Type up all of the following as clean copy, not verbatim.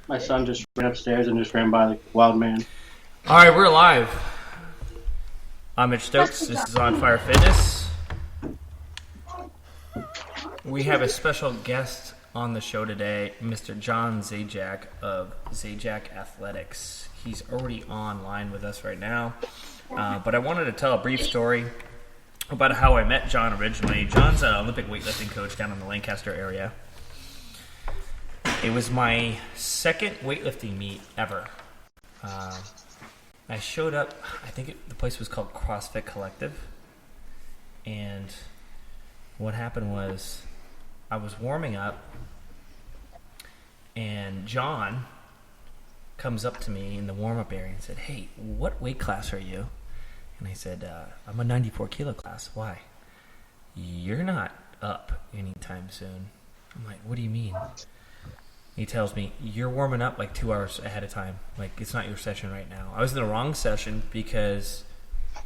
My son just ran upstairs and just ran by like a wild man. All right, we're live. I'm Mitch Stokes. This is On Fire Fitness. We have a special guest on the show today, Mr. John Zajacd of Zajacd Athletics. He's already online with us right now, but I wanted to tell a brief story about how I met John originally. John's an Olympic weightlifting coach down in the Lancaster area. It was my second weightlifting meet ever. I showed up, I think the place was called CrossFit Collective, and what happened was I was warming up, and John comes up to me in the warm-up area and said, "Hey, what weight class are you?" And I said, "I'm a 94 kilo class." "Why?" "You're not up anytime soon." I'm like, "What do you mean?" He tells me, "You're warming up like 2 hours ahead of time. Like, it's not your session right now." I was in the wrong session because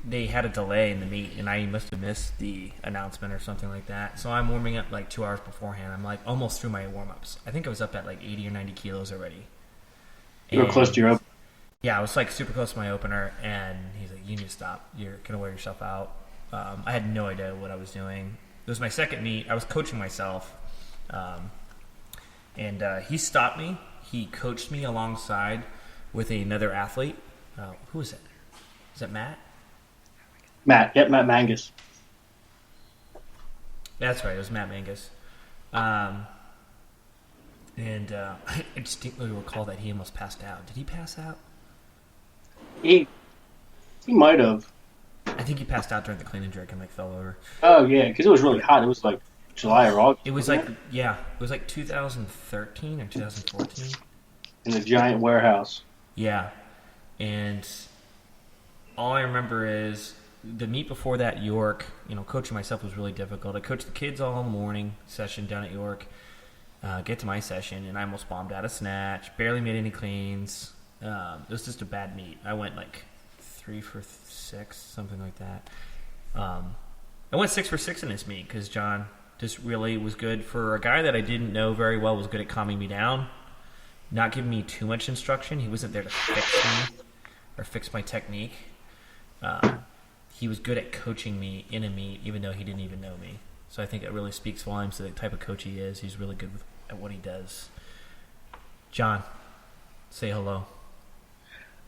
they had a delay in the meet, and I must have missed the announcement or something like that. So I'm warming up like 2 hours beforehand. I'm like almost through my warm-ups. I think I was up at like 80 or 90 kilos already. You were close to your opener. Yeah, I was like super close to my opener, and he's like, "You need to stop. You're going to wear yourself out." I had no idea what I was doing. It was my second meet. I was coaching myself. And he stopped me. He coached me alongside with another athlete. Who is it? Is it Matt? Matt Mangus. That's right. It was Matt Mangus. And I distinctly recall that he almost passed out. Did he pass out? He might have. I think he passed out during the clean and jerk and like fell over. Oh yeah, because it was really hot. It was like July or August. It was like, yeah, it was like 2013 or 2014. In the giant warehouse. Yeah. And all I remember is the meet before that, York, coaching myself was really difficult. I coached the kids all morning session down at York, get to my session, and I almost bombed out a snatch, barely made any cleans. It was just a bad meet. I went like 3 for 6, something like that. I went 6 for 6 in this meet because John just really was good for a guy that I didn't know very well, was good at calming me down, not giving me too much instruction. He wasn't there to fix me or fix my technique. He was good at coaching me in a meet, even though he didn't even know me. So I think it really speaks volumes to the type of coach he is. He's really good at what he does. John, say hello.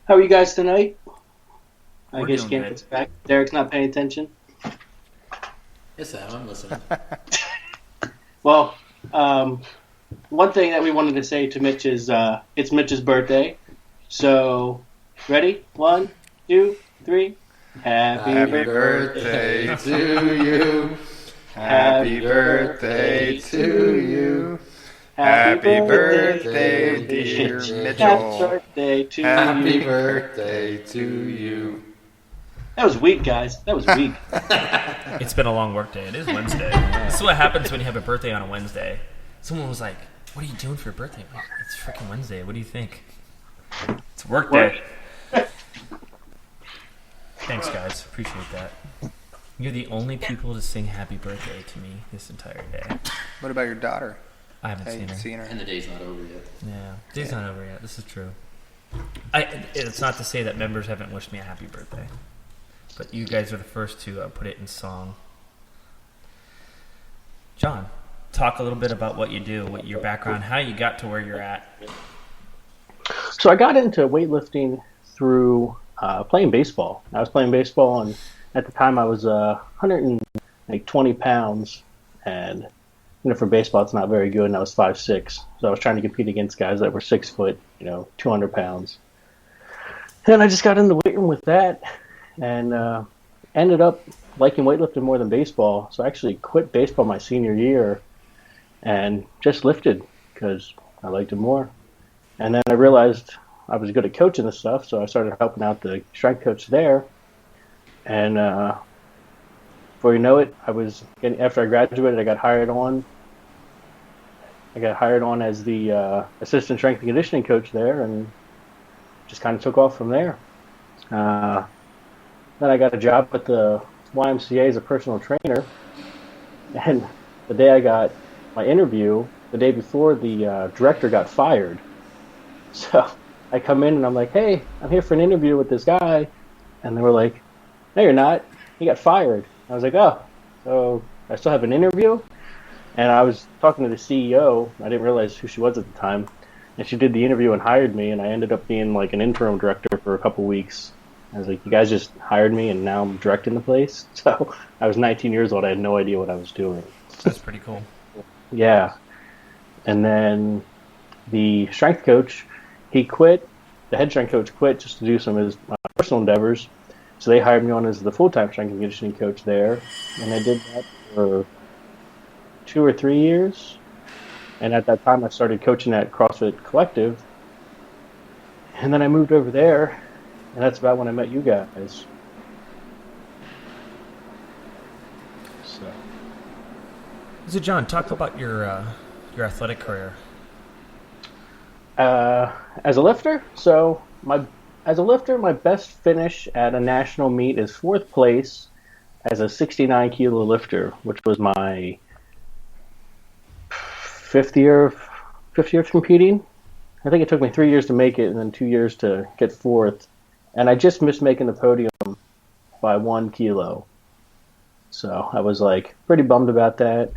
How are you guys tonight? We're I guess doing can't good. get back. Derek's not paying attention. Yes, I'm listening. Well, one thing that we wanted to say to Mitch is it's Mitch's birthday. So, ready? 1, 2, 3. Happy birthday to you. Happy birthday to you. Happy birthday, dear Happy Mitchell. birthday to Happy you. birthday to you. That was weak, guys. That was weak. It's been a long work day. It is Wednesday. This is what happens when you have a birthday on a Wednesday. Someone was like, "What are you doing for your birthday?" I'm like, "It's freaking Wednesday. What do you think?" It's work day. Thanks, guys. Appreciate that. You're the only people to sing happy birthday to me this entire day. What about your daughter? I haven't Have seen you her. seen her? And the day's not over yet. Yeah, day's not over yet. This is true. It's not to say that members haven't wished me a happy birthday, but you guys are the first to put it in song. John, talk a little bit about what you do, what your background, how you got to where you're at. So I got into weightlifting through playing baseball. I was playing baseball, and at the time I was 120 pounds, and for baseball it's not very good, and I was 5'6", so I was trying to compete against guys that were 6 foot, 200 pounds. And I just got in the weight room with that, and ended up liking weightlifting more than baseball. So I actually quit baseball my senior year and just lifted because I liked it more. And then I realized I was good at coaching this stuff, so I started helping out the strength coach there. And before you know it, after I graduated, I got hired on. As the assistant strength and conditioning coach there, and just kind of took off from there. Then I got a job at the YMCA as a personal trainer, and the day I got my interview, the day before, the director got fired. So I come in and I'm like, hey, I'm here for an interview with this guy. And they were like, no, you're not. He got fired. I was like, oh, so I still have an interview? And I was talking to the CEO. I didn't realize who she was at the time. And she did the interview and hired me. And I ended up being like an interim director for a couple weeks. I was like, you guys just hired me and now I'm directing the place. So I was 19 years old. I had no idea what I was doing. That's pretty cool. Yeah. And then the strength coach, he quit. The head strength coach quit just to do some of his personal endeavors. So they hired me on as the full-time strength and conditioning coach there. And I did that for 2 or 3 years. And at that time, I started coaching at CrossFit Collective. And then I moved over there. And that's about when I met you guys. So, So, John, talk about your athletic career. as a lifter, my best finish at a national meet is fourth place as a 69 kilo lifter, which was my fifth year of competing. I think it took me 3 years to make it, and then 2 years to get fourth. And I just missed making the podium by 1 kilo, so I was like pretty bummed about that.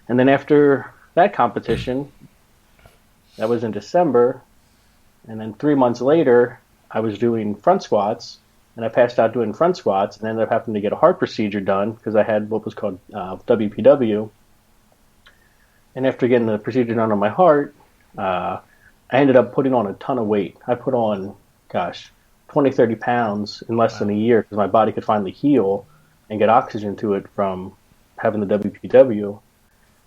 And then after that competition, that was in December, and then 3 months later, I was doing front squats, and I passed out doing front squats, and ended up having to get a heart procedure done because I had what was called WPW. And after getting the procedure done on my heart, I ended up putting on a ton of weight. I put on, 20, 30 pounds in less than a year because my body could finally heal and get oxygen to it from having the WPW.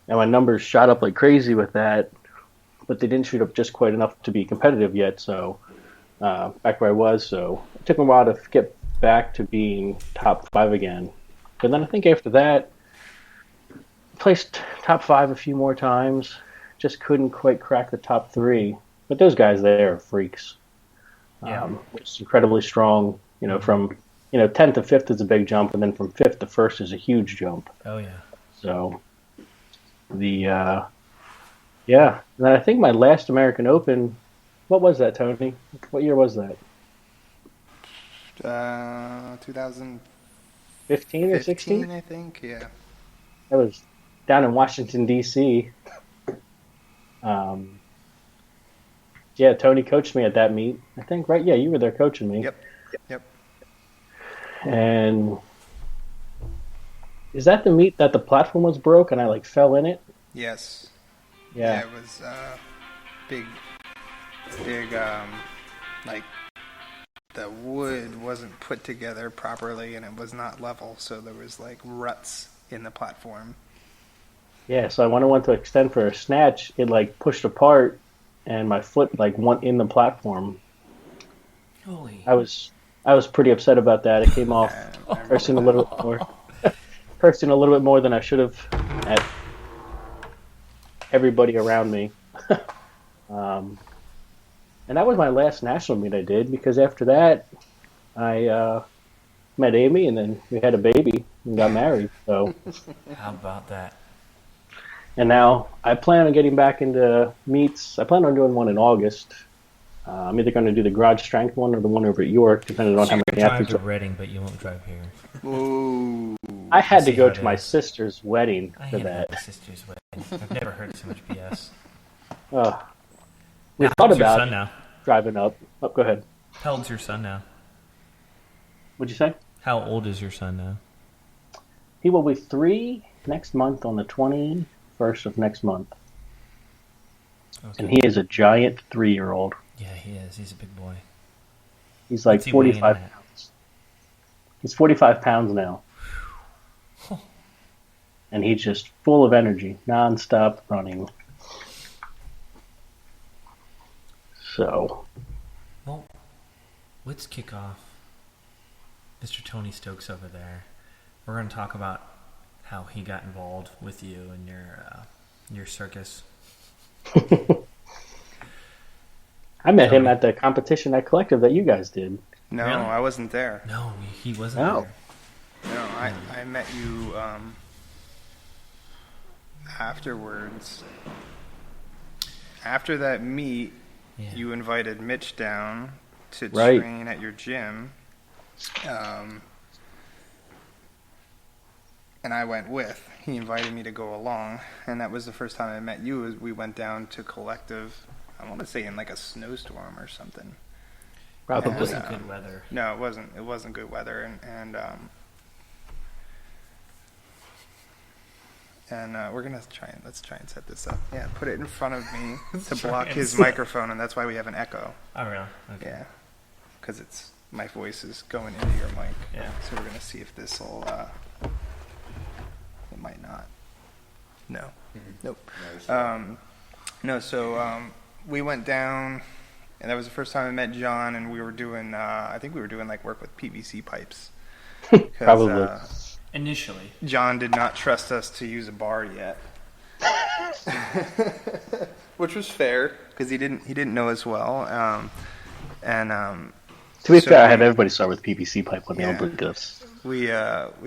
And my numbers shot up like crazy with that, but they didn't shoot up just quite enough to be competitive yet. So back where I was, so it took me a while to get back to being top 5 again. But then I think after that, placed top 5 a few more times. Just couldn't quite crack the top 3. But those guys there are freaks. Yeah. Just incredibly strong. From 10th to 5th is a big jump, and then from 5th to 1st is a huge jump. Oh, yeah. So yeah. And then I think my last American Open, what was that, Tony? What year was that? 2015 15 or 16? I think. Yeah. That was down in Washington, D.C. Yeah, Tony coached me at that meet. I think, right? Yeah, you were there coaching me. Yep. And is that the meet that the platform was broke and I fell in it? Yes. Yeah. It was big. Like the wood wasn't put together properly and it was not level, so there was ruts in the platform. Yeah, so when I went to extend for a snatch, it pushed apart and my foot went in the platform. Holy. I was pretty upset about that. It came off cursing a little bit more. Cursing a little bit more than I should have at everybody around me. And that was my last national meet I did, because after that I met Amy and then we had a baby and got married. So How about that? and now I plan on getting back into meets. I plan on doing one in August. I'm either going to do the garage strength one or the one over at York, depending on So how you're many drive athletes. to Reading, but you won't drive here. Ooh. I had to See go how to it my is. sister's wedding I for hate that. my sister's wedding. I've never heard so much BS. We How thought old's your about son now? driving up. Oh, go ahead. How old's your son now? What'd you say? How old is your son now? He will be 3 next month on the 21st of next month. Okay. And he is a giant 3-year-old. Yeah, he is. He's a big boy. He's like What's he weighing 45 in at? pounds. He's 45 pounds now. And he's just full of energy, non-stop running. So, Well, let's kick off. Mr. Tony Stokes over there. We're going to talk about how he got involved with you and your circus. I met him Tony. at the competition at Collective that you guys did. No, Really? I wasn't there. No, he wasn't No. there. No, I met you afterwards. After that meet, Yeah. you invited Mitch down to Right. train at your gym. And I went with. He invited me to go along, and that was the first time I met you. We went down to Collective, I want to say in like a snowstorm or something. It Probably. wasn't good weather. No, it wasn't. It wasn't good weather, and we're gonna let's try and set this up. Yeah, put it in front of me to block his microphone, and that's why we have an echo. Oh, really? Okay. Yeah, because my voice is going into your mic. Yeah. So we're gonna see if this will. It might not. No. Mhm. Nope. No, No. So we went down, and that was the first time I met John, and we were doing. I think we were doing like work with PVC pipes. 'Cause, Probably. Initially. John did not trust us to use a bar yet, which was fair because he didn't know us well. To be So fair, I we- had everybody start with PVC pipe when they Yeah. opened gifts. We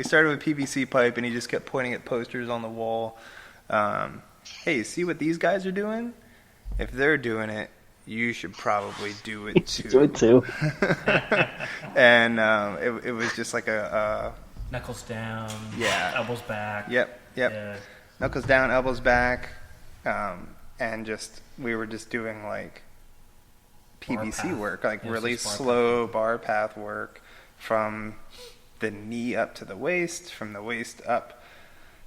started with PVC pipe, and he just kept pointing at posters on the wall. Hey, see what these guys are doing? If they're doing it, you should probably do it too. Do it too. And it was just like a Knuckles down. Yeah. Elbows back. yep. Yeah. Knuckles down, elbows back, and we were just doing like PVC path. work, like Yeah, really just bar slow bar path work from the knee up to the waist, from the waist up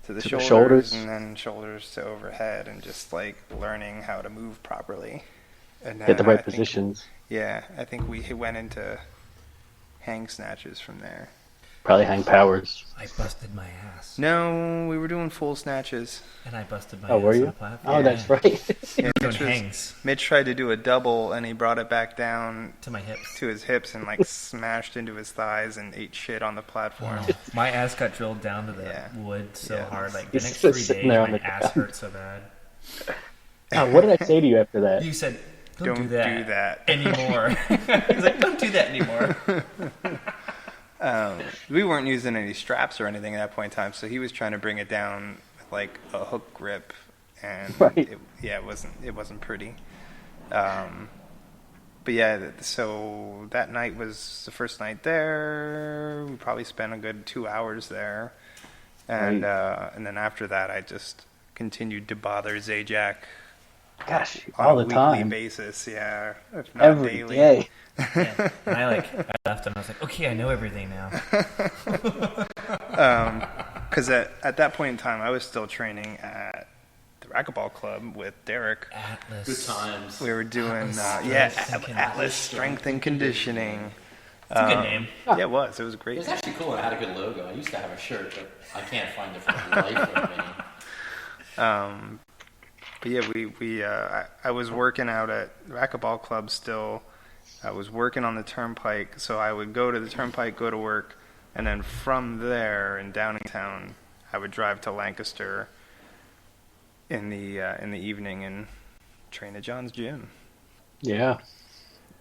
to the To the shoulders, shoulders. and then shoulders to overhead, and just like learning how to move properly. And Get the then I right think- positions. Yeah, I think we went into hang snatches from there. Probably hang powers. I busted my ass. No, we were doing full snatches. And I busted my Oh, ass were on you? the platform. Oh, that's Yeah. right. Yeah, Doing Mitch, hangs Mitch tried to do a double, and he brought it back down to my hips. to his hips and like smashed into his thighs and ate shit on the platform. Oh, my ass got drilled down to the Yeah. wood so Yeah. hard. Like the He's next just 3 sitting days, there on my the ass ground. hurt so bad. Oh, what did I say to you after that? You said, Don't "Don't do that." anymore." He's like, "Don't do that anymore." We weren't using any straps or anything at that point in time, so he was trying to bring it down with like a hook grip, and Right. it wasn't pretty. But yeah, so that night was the first night there. We probably spent a good 2 hours there, and then after that, I just continued to bother Zajacd Gosh, on all a the weekly time. basis. Yeah, if not Every daily. day. Yeah. And I left and I was like, "Okay, I know everything now." Because at that point in time, I was still training at the racquetball club with Derek. Atlas. Good times. We were doing, Strength and Atlas Strength and Conditioning. It's a good name. Yeah, it was. It was a It great. was actually cool and it had a good logo. I used to have a shirt, but I can't find it for the life of me. But yeah, I was working out at the racquetball club still. I was working on the turnpike, so I would go to the turnpike, go to work, and then from there in Downingtown, I would drive to Lancaster in the evening and train at John's gym. Yeah.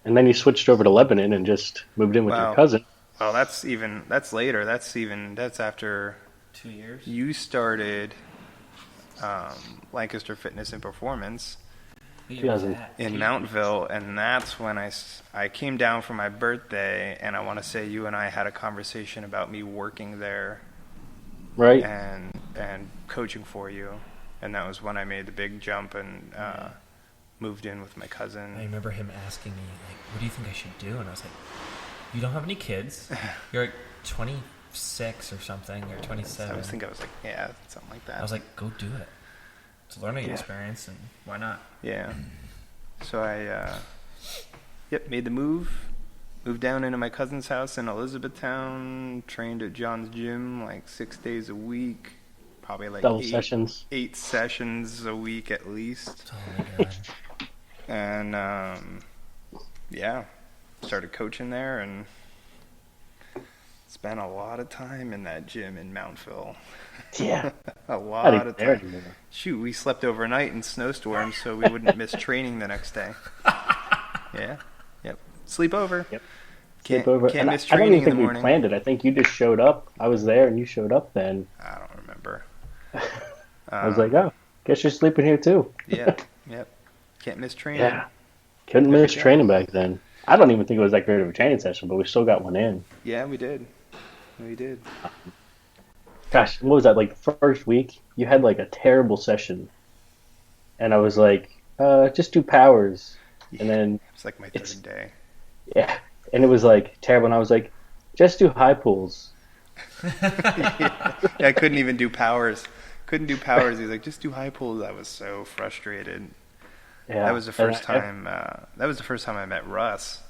And then you switched over to Lebanon and just moved in with Wow. your cousin. Well, that's later. That's after 2 years. you started Lancaster Fitness and Performance What year was 2000. that? in Mountville, and that's when I came down for my birthday, and I want to say you and I had a conversation about me working there Right? and coaching for you, and that was when I made the big jump and moved in with my I cousin. remember him asking me, like, "What do you think I should do?" And I was like, "You don't have any kids. You're like 26 or something, or 27." I think I was like, yeah, something like that. I was like, "Go do it. It's a learning Yeah. experience, and why not?" Yeah. So I, made the move. Moved down into my cousin's house in Elizabethtown. Trained at John's gym like 6 days a week. Probably like Double eight sessions. 8 sessions a week at least. Oh my god. And started coaching there and spent a lot of time in that gym in Mountville. Yeah. A Not lot even of there time. anymore. Shoot, we slept overnight in snowstorms so we wouldn't miss training the next day. Yeah. Yep. Sleep over. Yep. Can't, Sleep over. can't And miss I don't training even in the think we morning. planned it. I think you just showed up. I was there and you showed up then. I don't remember. I was like, oh, guess you're sleeping here too. Yeah. Yep. Can't miss training. Yeah. Couldn't I miss forget. training back then. I don't even think it was that great of a training session, but we still got one in. Yeah, we did. We did. Gosh, what was that, like the first week? You had like a terrible session, and I was like, just do powers. Yeah, And then it was like my it's, third day. yeah, and it was like terrible. And I was like, just do high pulls. Yeah, I couldn't even do powers. Couldn't do powers. He's like, just do high pulls. I was so frustrated. That Yeah, was the first time. That was the first time I met Russ.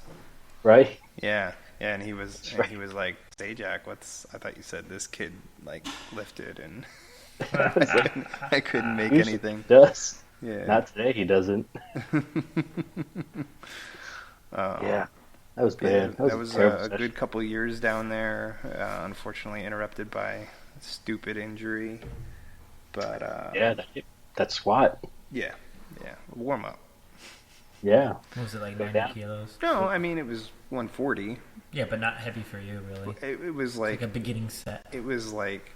right? Yeah, yeah, and he was That's right. like, Zajacd, what's? I thought you said this kid like lifted, and I was like, I couldn't make usually anything. he does. Yeah. Not today, he doesn't. Yeah, that was Yeah, bad. That was that a was terrible a session. good couple years down there. Unfortunately, interrupted by a stupid injury. But Yeah, that squat. yeah, warm up. Yeah, What was it, like go 90 down. kilos? No, I mean it was 140. Yeah, but not heavy for you, really. It was Like like a beginning set. it was like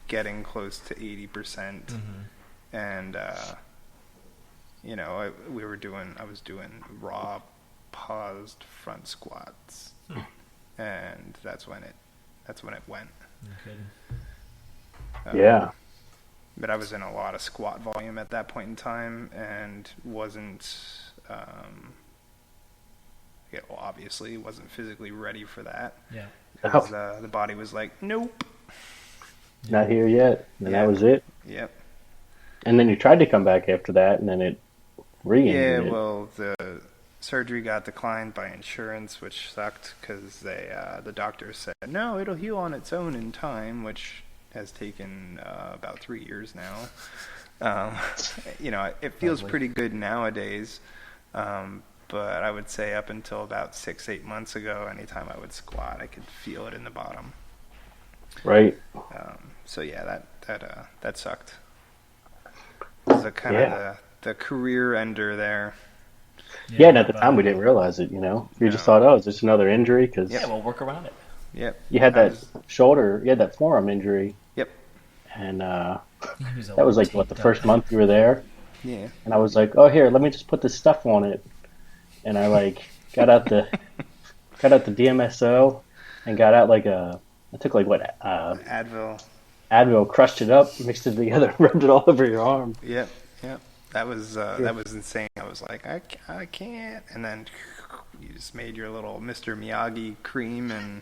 getting close to 80%, Mm-hmm. and I was doing raw paused front squats, and that's when it went. Okay. Yeah, But I was in a lot of squat volume at that point in time, and obviously wasn't physically ready for that. Yeah. Because the body was like, nope. not here yet. And Yeah. that was it. Yep. And then you tried to come back after that, and then it Yeah, re-injured it. well, the surgery got declined by insurance, which sucked because the doctors said, no, it'll heal on its own in time, which has taken about 3 years now. It feels Lovely. pretty good nowadays, but I would say up until about 6-8 months ago, anytime I would squat, I could feel it in the bottom. Right. So yeah, that sucked. It was kind of Yeah. the career ender there. Yeah, and at the time we didn't realize it, You just No. thought, oh, it's just another injury because Yeah, we'll work around it. Yep. you had I that shoulder, you had that forearm injury, Yep. and He was that was like, what, the taped first up. month you were there? Yeah. And I was like, oh, here, let me just put this stuff on it. And I like got out the DMSO and got out I took like what, Advil. Advil, crushed it up, mixed it together, rubbed it all over your arm. Yep. That was insane. I was like, I can't. And then you just made your little Mr. Miyagi cream and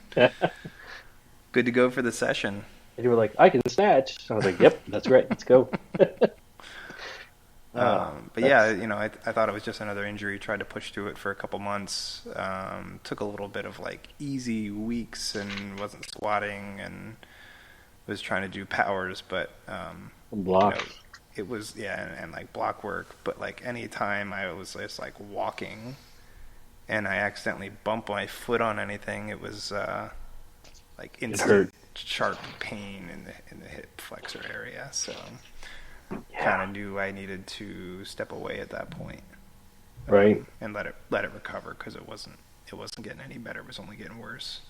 good to go for the session. And you were like, I can snatch. So I was like, yep, that's right, let's go. But yeah, I thought it was just another injury. Tried to push through it for a couple months. Took a little bit of like easy weeks and wasn't squatting and was trying to do powers, but Block. it was and like block work. But like any time I was just like walking and I accidentally bump my foot on anything, it was like hurt. instant sharp pain in the hip flexor area. So kind of knew I needed to step away at that point, Right. and let it recover because it wasn't getting any better. It was only getting worse.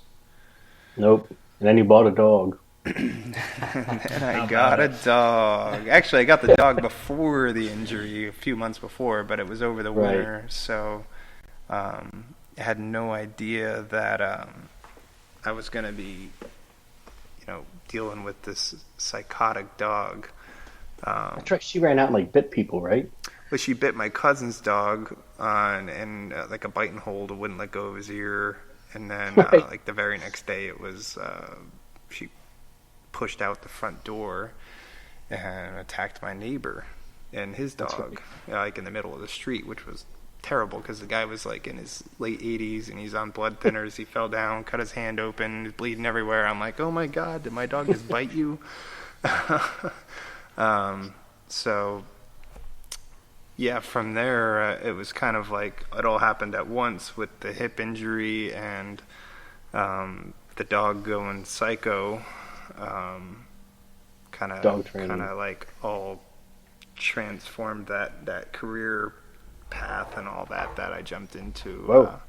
Nope. And then you bought a dog. And I got a dog. Actually, I got the dog before the injury, a few months before, but it was over the Right. winter, so I had no idea that I was going to be, dealing with this psychotic dog. That's right. She ran out and like bit people, right? But she bit my cousin's dog and like a bite and hold, wouldn't let go of his ear. And then Right. like the very next day, it was she pushed out the front door and attacked my neighbor and his dog, like in the middle of the street, which was terrible because the guy was like in his late 80s and he's on blood thinners. He fell down, cut his hand open, he's bleeding everywhere. I'm like, oh my god, did my dog just bite you? So yeah, from there it was kind of like it all happened at once with the hip injury and the dog going psycho. Dog training. Kind of like all transformed that career path and all that I jumped into. Whoa.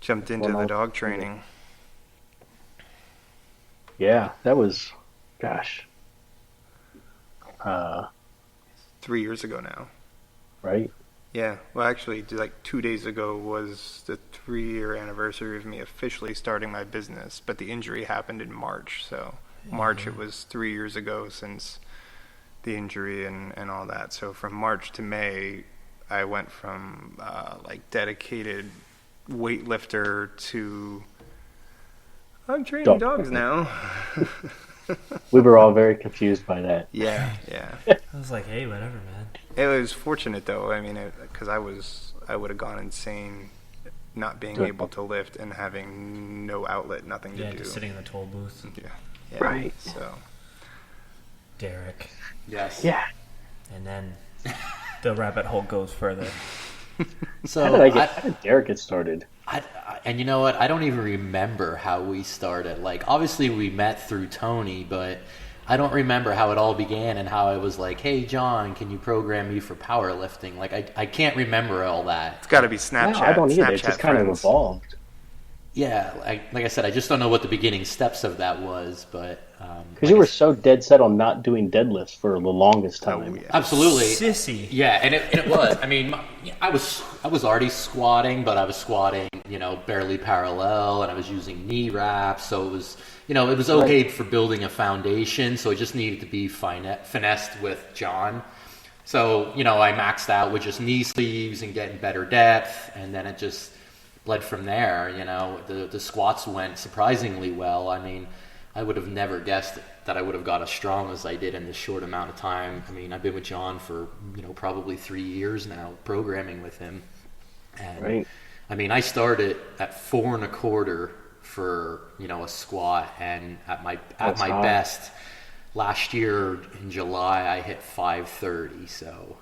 Jumped into the dog training. Yeah, that was, gosh. 3 years ago now. Right? Yeah, well, actually, like 2 days ago was the 3-year anniversary of me officially starting my business, but the injury happened in March. So March, it was 3 years ago since the injury and all that. So from March to May, I went from like dedicated weightlifter to I'm training dogs now. We were all very confused by that. Yeah. I was like, hey, whatever, man. It was fortunate though. I mean, because I would have gone insane not being able to lift and having no outlet, nothing to do. Just sitting in the toll booth. Yeah. Right. So, Derek. Yes. Yeah. And then the rabbit hole goes further. So How did Derek get started? and you know what? I don't even remember how we started. Like, obviously we met through Tony, but I don't remember how it all began and how I was like, hey, John, can you program me for powerlifting? Like, I can't remember all that. it's got to be Snapchat. No, I don't either. Snapchat It's just kind of friends. evolved. Yeah, like I said, I just don't know what the beginning steps of that was, but... Because you were so dead set on not doing deadlifts for the longest time. yeah. Absolutely. Sissy. Yeah, and it was. I mean, I was already squatting, but I was squatting, barely parallel, and I was using knee wraps, so it was, it was okay for building a foundation, so it just needed to be finessed with John. So, I maxed out with just knee sleeves and getting better depth, and then it just bled from there. The squats went surprisingly well. I mean, I would have never guessed that I would have got as strong as I did in this short amount of time. I mean, I've been with John for, probably 3 years now, programming with him. And Right. I mean, I started at 4.25 for, a squat, and at my high. best last year in July, I hit 530. So,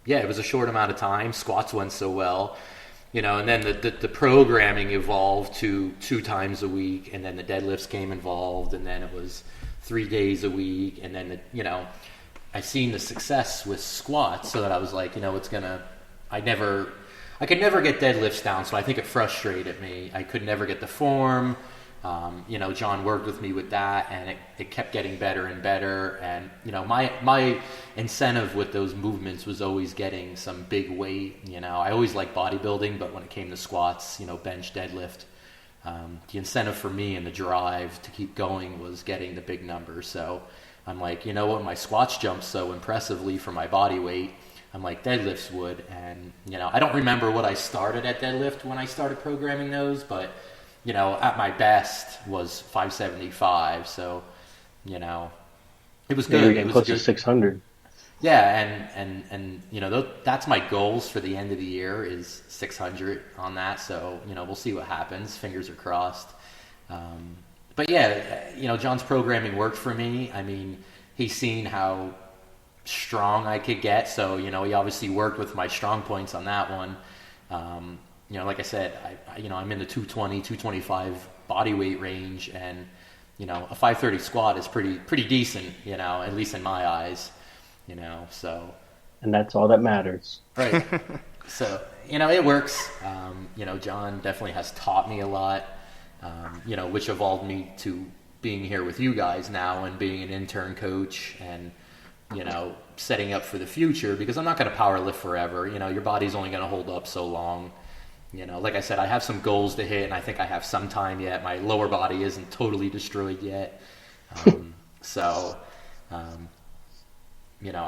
it was a short amount of time. Squats went so well. And then the programming evolved to 2 times a week, and then the deadlifts came involved, and then it was 3 days a week, and then I seen the success with squats, so that I was like, I could never get deadlifts down, so I think it frustrated me. I could never get the form. John worked with me with that, and it kept getting better and better. And, my incentive with those movements was always getting some big weight. I always liked bodybuilding, but when it came to squats, bench, deadlift, the incentive for me and the drive to keep going was getting the big numbers. So I'm like, my squats jumped so impressively for my body weight. I'm like, deadlifts would. And, I don't remember what I started at deadlift when I started programming those, but at my best was 575, so, it was good. You're getting It was close good. to 600. Yeah, and that's my goals for the end of the year is 600 on that, so, we'll see what happens. Fingers are crossed. But yeah, John's programming worked for me. I mean, he's seen how strong I could get, so, he obviously worked with my strong points on that one. Like I said, I'm in the 220, 225 body weight range, and, a 530 squat is pretty decent, at least in my eyes, so. And that's all that matters. Right. So, it works. John definitely has taught me a lot, which evolved me to being here with you guys now and being an intern coach and, setting up for the future, because I'm not going to power lift forever. Your body's only going to hold up so long. Like I said, I have some goals to hit, and I think I have some time yet. My lower body isn't totally destroyed yet. So, I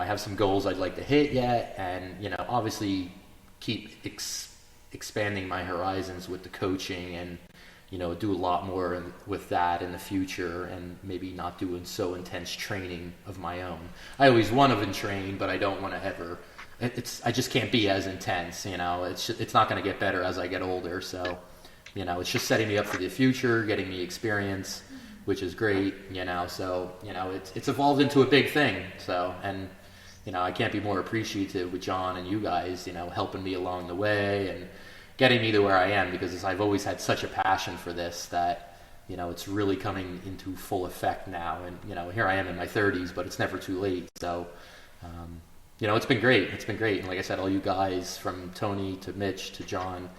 have some goals I'd like to hit yet, and, obviously keep expanding my horizons with the coaching and, do a lot more with that in the future, and maybe not doing so intense training of my own. I always want to train, but I don't want to ever... I just can't be as intense, it's not going to get better as I get older. So, it's just setting me up for the future, getting me experience, which is great, so, it's evolved into a big thing. So, and, I can't be more appreciative with John and you guys, helping me along the way and getting me to where I am, because I've always had such a passion for this that, it's really coming into full effect now. And, here I am in my 30s, but it's never too late. So, it's been great. It's been great. And like I said, all you guys, from Tony to Mitch to John,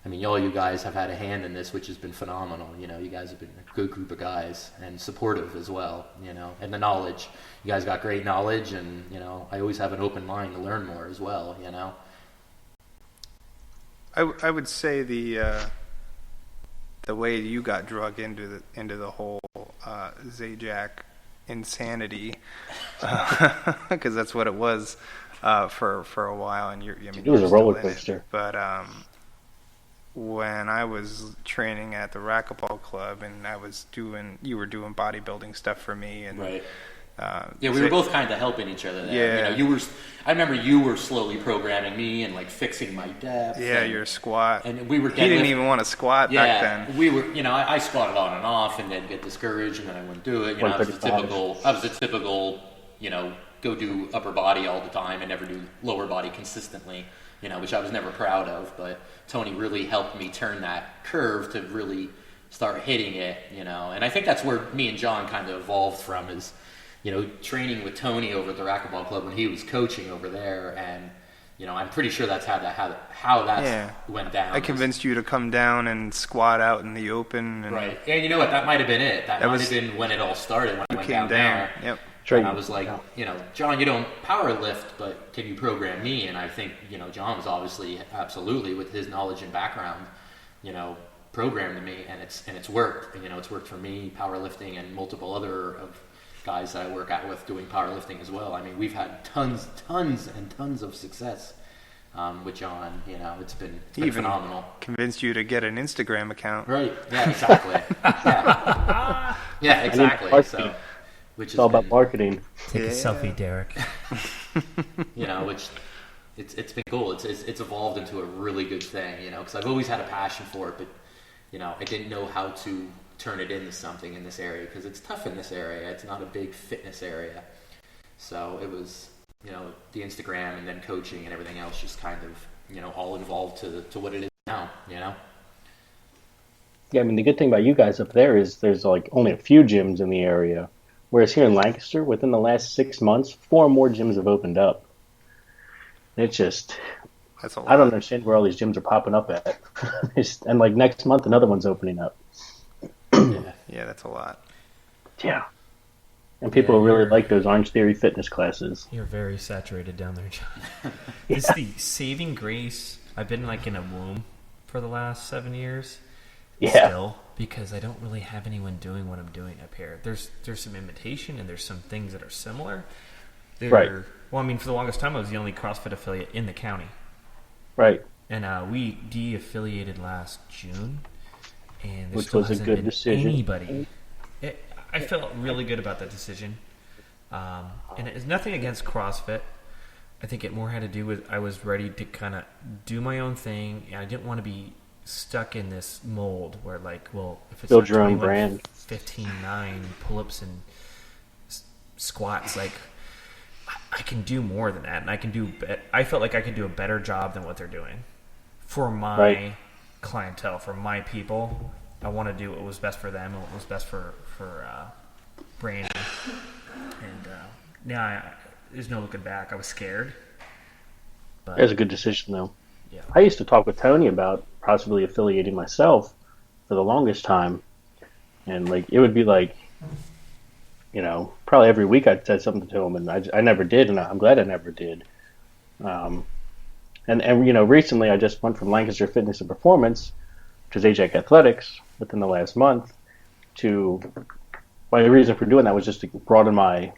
I mean, all you guys have had a hand in this, which has been phenomenal. You guys have been a good group of guys and supportive as well, and the knowledge. You guys got great knowledge, and, I always have an open mind to learn more as well, I would say the way you got drug into the whole Zajacd insanity, because that's what it was for a while, and It was a you're roller still in it. coaster. But when I was training at the racquetball club, and you were doing bodybuilding stuff for me, and right. Yeah, we were both kind of helping each other there. Yeah. I remember you were slowly programming me and like fixing my depth. Yeah, and, your squat. And we were He didn't even want to squat back then. we were. I squatted on and off, and then get discouraged, and then I wouldn't do it. I was a typical, go do upper body all the time and never do lower body consistently. Which I was never proud of. But Tony really helped me turn that curve to really start hitting it. And I think that's where me and John kind of evolved from is. Training with Tony over at the racquetball club when he was coaching over there, and I'm pretty sure that's how that went down. I convinced you to come down and squat out in the open. And right, and you know what? That might have been it. That might have been when it all started. When I went down there. Yep. And I was like, John, you don't power lift, but can you program me? And I think John was obviously absolutely with his knowledge and background, programmed me, and it's worked. It's worked for me powerlifting and multiple other of guys that I work out with doing powerlifting as well. I mean, we've had tons and tons of success with John. It's been phenomenal. Convinced you to get an Instagram account. Right. Yeah, exactly. Yeah, exactly. So, it's all about marketing. Take a selfie, Derek. Which it's been cool. It's evolved into a really good thing, because I've always had a passion for it, but I didn't know how to turn it into something in this area because it's tough in this area. It's not a big fitness area. So it was, the Instagram and then coaching and everything else just kind of, all involved to what it is now, Yeah, I mean, the good thing about you guys up there is there's like only a few gyms in the area. Whereas here in Lancaster, within the last 6 months, 4 more gyms have opened up. It's just, that's a lot. I don't understand where all these gyms are popping up at. And like next month, another one's opening up. Yeah, that's a lot. Yeah. And people really like those Orange Theory fitness classes. You're very saturated down there, John. It's the saving grace. I've been like in a womb for the last 7 years. Yeah. Still, because I don't really have anyone doing what I'm doing up here. There's some imitation and there's some things that are similar. Right. Well, I mean, for the longest time, I was the only CrossFit affiliate in the county. Right. And we de-affiliated last June. And which was a good decision. Anybody. I felt really good about that decision. And it's nothing against CrossFit. I think it more had to do with I was ready to kind of do my own thing. And I didn't want to be stuck in this mold where if it's build your own brand, 15-9 pull-ups and squats, I can do more than that, and I felt like I could do a better job than what they're doing for my clientele, for my people. I want to do what was best for them and what was best for Brandon. And now there's no looking back. I was scared. But it was a good decision, though. Yeah. I used to talk with Tony about possibly affiliating myself for the longest time. And it would be probably every week I'd said something to him, and I never did, and I'm glad I never did. And recently I just went from Lancaster Fitness and Performance to Zajacd Athletics within the last month. My reason for doing that was just to broaden my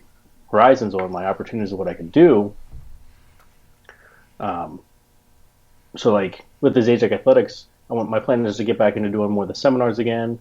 horizons on my opportunities of what I could do. So with the Zajacd Athletics, my plan is to get back into doing more of the seminars again,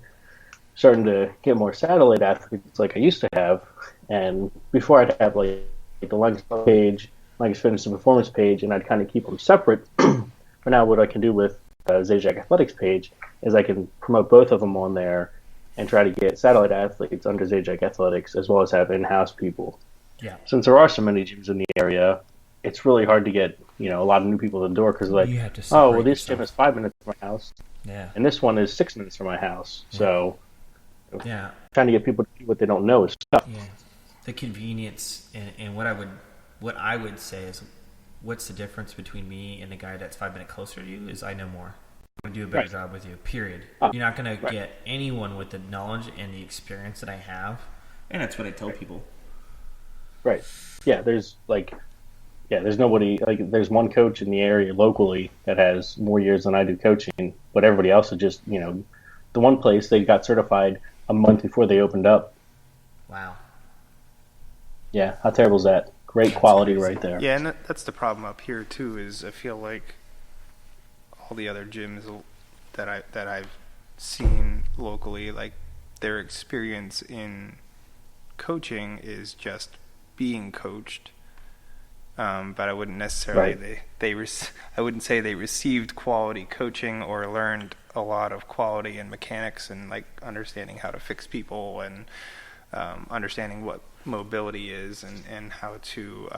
starting to get more satellite athletes like I used to have. And before I'd have the Lancaster page, Lancaster Fitness and Performance page, and I'd kind of keep them separate. For now, what I can do with Zajacd Athletics page is I can promote both of them on there and try to get satellite athletes under Zajacd Athletics as well as have in-house people. Yeah. Since there are so many gyms in the area, it's really hard to get a lot of new people in the door because this gym is 5 minutes from my house, and this one is 6 minutes from my house. Yeah. So trying to get people to do what they don't know is tough. Yeah, the convenience and what I would say is, what's the difference between me and the guy that's 5 minutes closer to you is I know more. I'm going to do a better job with you, period. You're not going to get anyone with the knowledge and the experience that I have, and that's what I tell people. Right. Yeah, there's Yeah, there's nobody like there's one coach in the area locally that has more years than I do coaching, but everybody else is just the one place they got certified a month before they opened up. Wow. Yeah, how terrible is that? Great quality right there. Yeah, and that's the problem up here too. Is I feel like all the other gyms that I've seen locally, like their experience in coaching is just being coached. But I wouldn't necessarily I wouldn't say they received quality coaching or learned a lot of quality and mechanics and like understanding how to fix people and understanding what mobility is and how to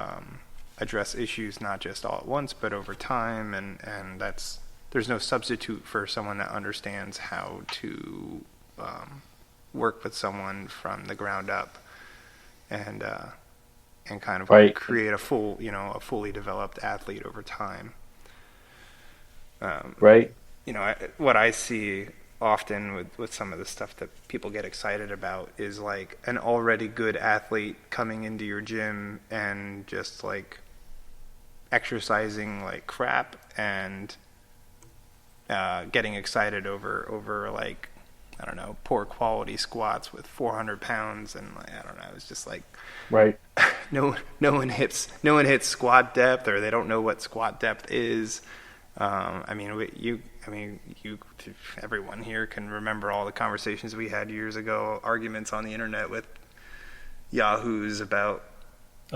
address issues not just all at once but over time, and there's no substitute for someone that understands how to work with someone from the ground up and kind of right. create a fully developed athlete over time. Right. What I see often with some of the stuff that people get excited about is like an already good athlete coming into your gym and just like exercising like crap and getting excited over like, I don't know, poor quality squats with 400 pounds and like, I don't know, it's just like right. no one hits squat depth, or they don't know what squat depth is. Everyone here can remember all the conversations we had years ago, arguments on the internet with yahoos about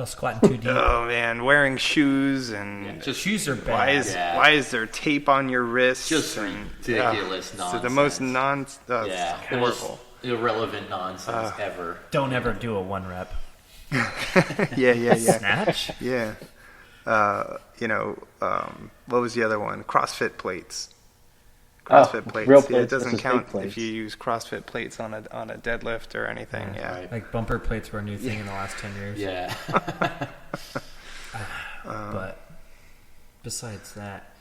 squatting too deep. Oh man, wearing shoes and just shoes are bad. Why is there tape on your wrists? Just ridiculous nonsense. So the most horrible, the most irrelevant nonsense ever. Don't ever do a 1 rep. yeah. Snatch. Yeah. What was the other one? CrossFit plates. CrossFit plates. Real plates. Yeah, it doesn't count plates. if you use CrossFit plates on a deadlift or anything. Yeah. Right. Like bumper plates were a new thing in the last 10 years. Yeah. But besides that,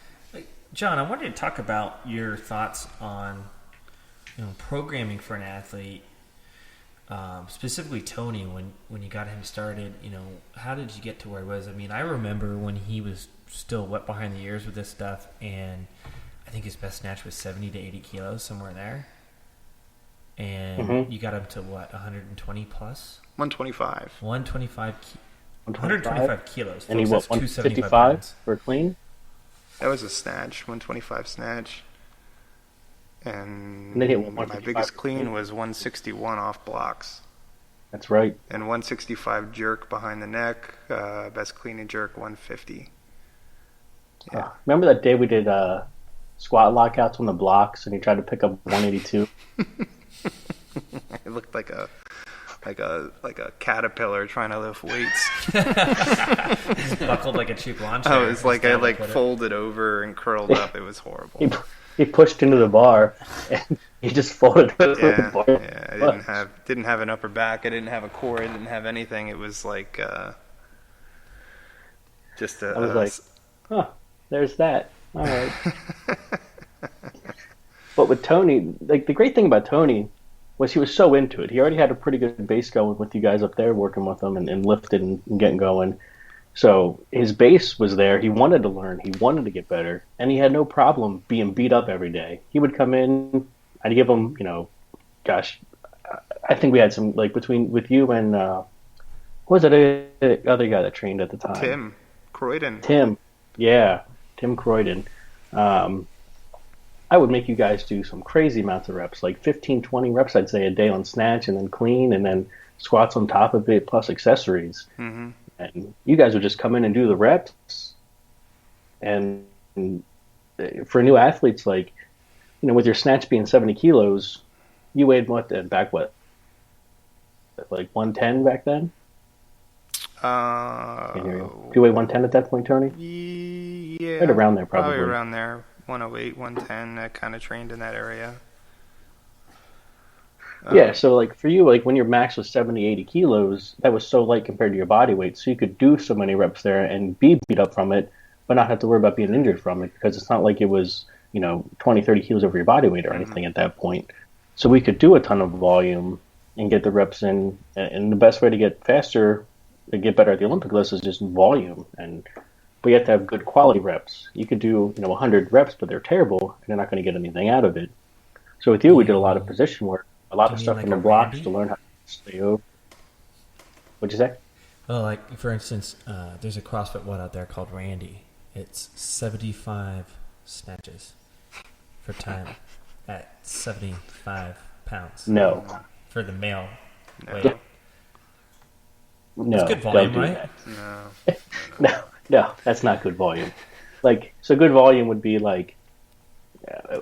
John, I wanted to talk about your thoughts on programming for an athlete. Specifically Tony, when you got him started, how did you get to where he was? I mean, I remember when he was still wet behind the ears with this stuff, and I think his best snatch was 70 to 80 kilos, somewhere there. And you got him to what, 120 plus? 125. 125 kilos. And he Folks, what, that's 155 for clean? That was a snatch, 125 snatch. And they hit my 155 biggest clean was 161 off blocks. That's right. And 165 jerk behind the neck. Best clean and jerk 150. Yeah. Remember that day we did squat lockouts on the blocks, and he tried to pick up 182. It looked like a caterpillar trying to lift weights. Buckled like a cheap lawn chair. Oh, it was like I folded over and curled up. It was horrible. He pushed into the bar, and he just folded over the bar. Yeah, I didn't have an upper back. I didn't have a core. I didn't have anything. It was like just a. I was like, oh, there's that. All right. But with Tony, like the great thing about Tony was he was so into it. He already had a pretty good base going with you guys up there, working with them and lifted and getting going. So his base was there. He wanted to learn. He wanted to get better. And he had no problem being beat up every day. He would come in. I'd give him, I think we had some, like, with you and, what was that other guy that trained at the time? Tim Croydon. Tim Croydon. I would make you guys do some crazy amounts of reps, like 15, 20 reps, I'd say, a day on snatch, and then clean, and then squats on top of it, plus accessories. Mm-hmm. And you guys would just come in and do the reps. And for new athletes, like, with your snatch being 70 kilos, you weighed what then? Back what? Like 110 back then? Can't hear you. You weigh 110 at that point, Tony? Yeah. Right around there, probably. Around there. 108, 110. I kind of trained in that area. Yeah, so like for you, like when your max was 70, 80 kilos, that was so light compared to your body weight. So you could do so many reps there and be beat up from it, but not have to worry about being injured from it, because it's not like it was, 20, 30 kilos over your body weight or anything at that point. So we could do a ton of volume and get the reps in. And the best way to get faster to get better at the Olympic list is just volume, and but you have to have good quality reps. You could do 100 reps, but they're terrible, and you're not going to get anything out of it. So with you, we did a lot of position work, a lot Do of you mean stuff like in a the blocks to Randy? learn how to stay over. What'd you say? Well, like for instance, there's a CrossFit one out there called Randy. It's 75 snatches for time at 75 pounds No, for the male No, weight. It's no, good don't volume, do right? no. No, no, that's not good volume. Like, so good volume would be like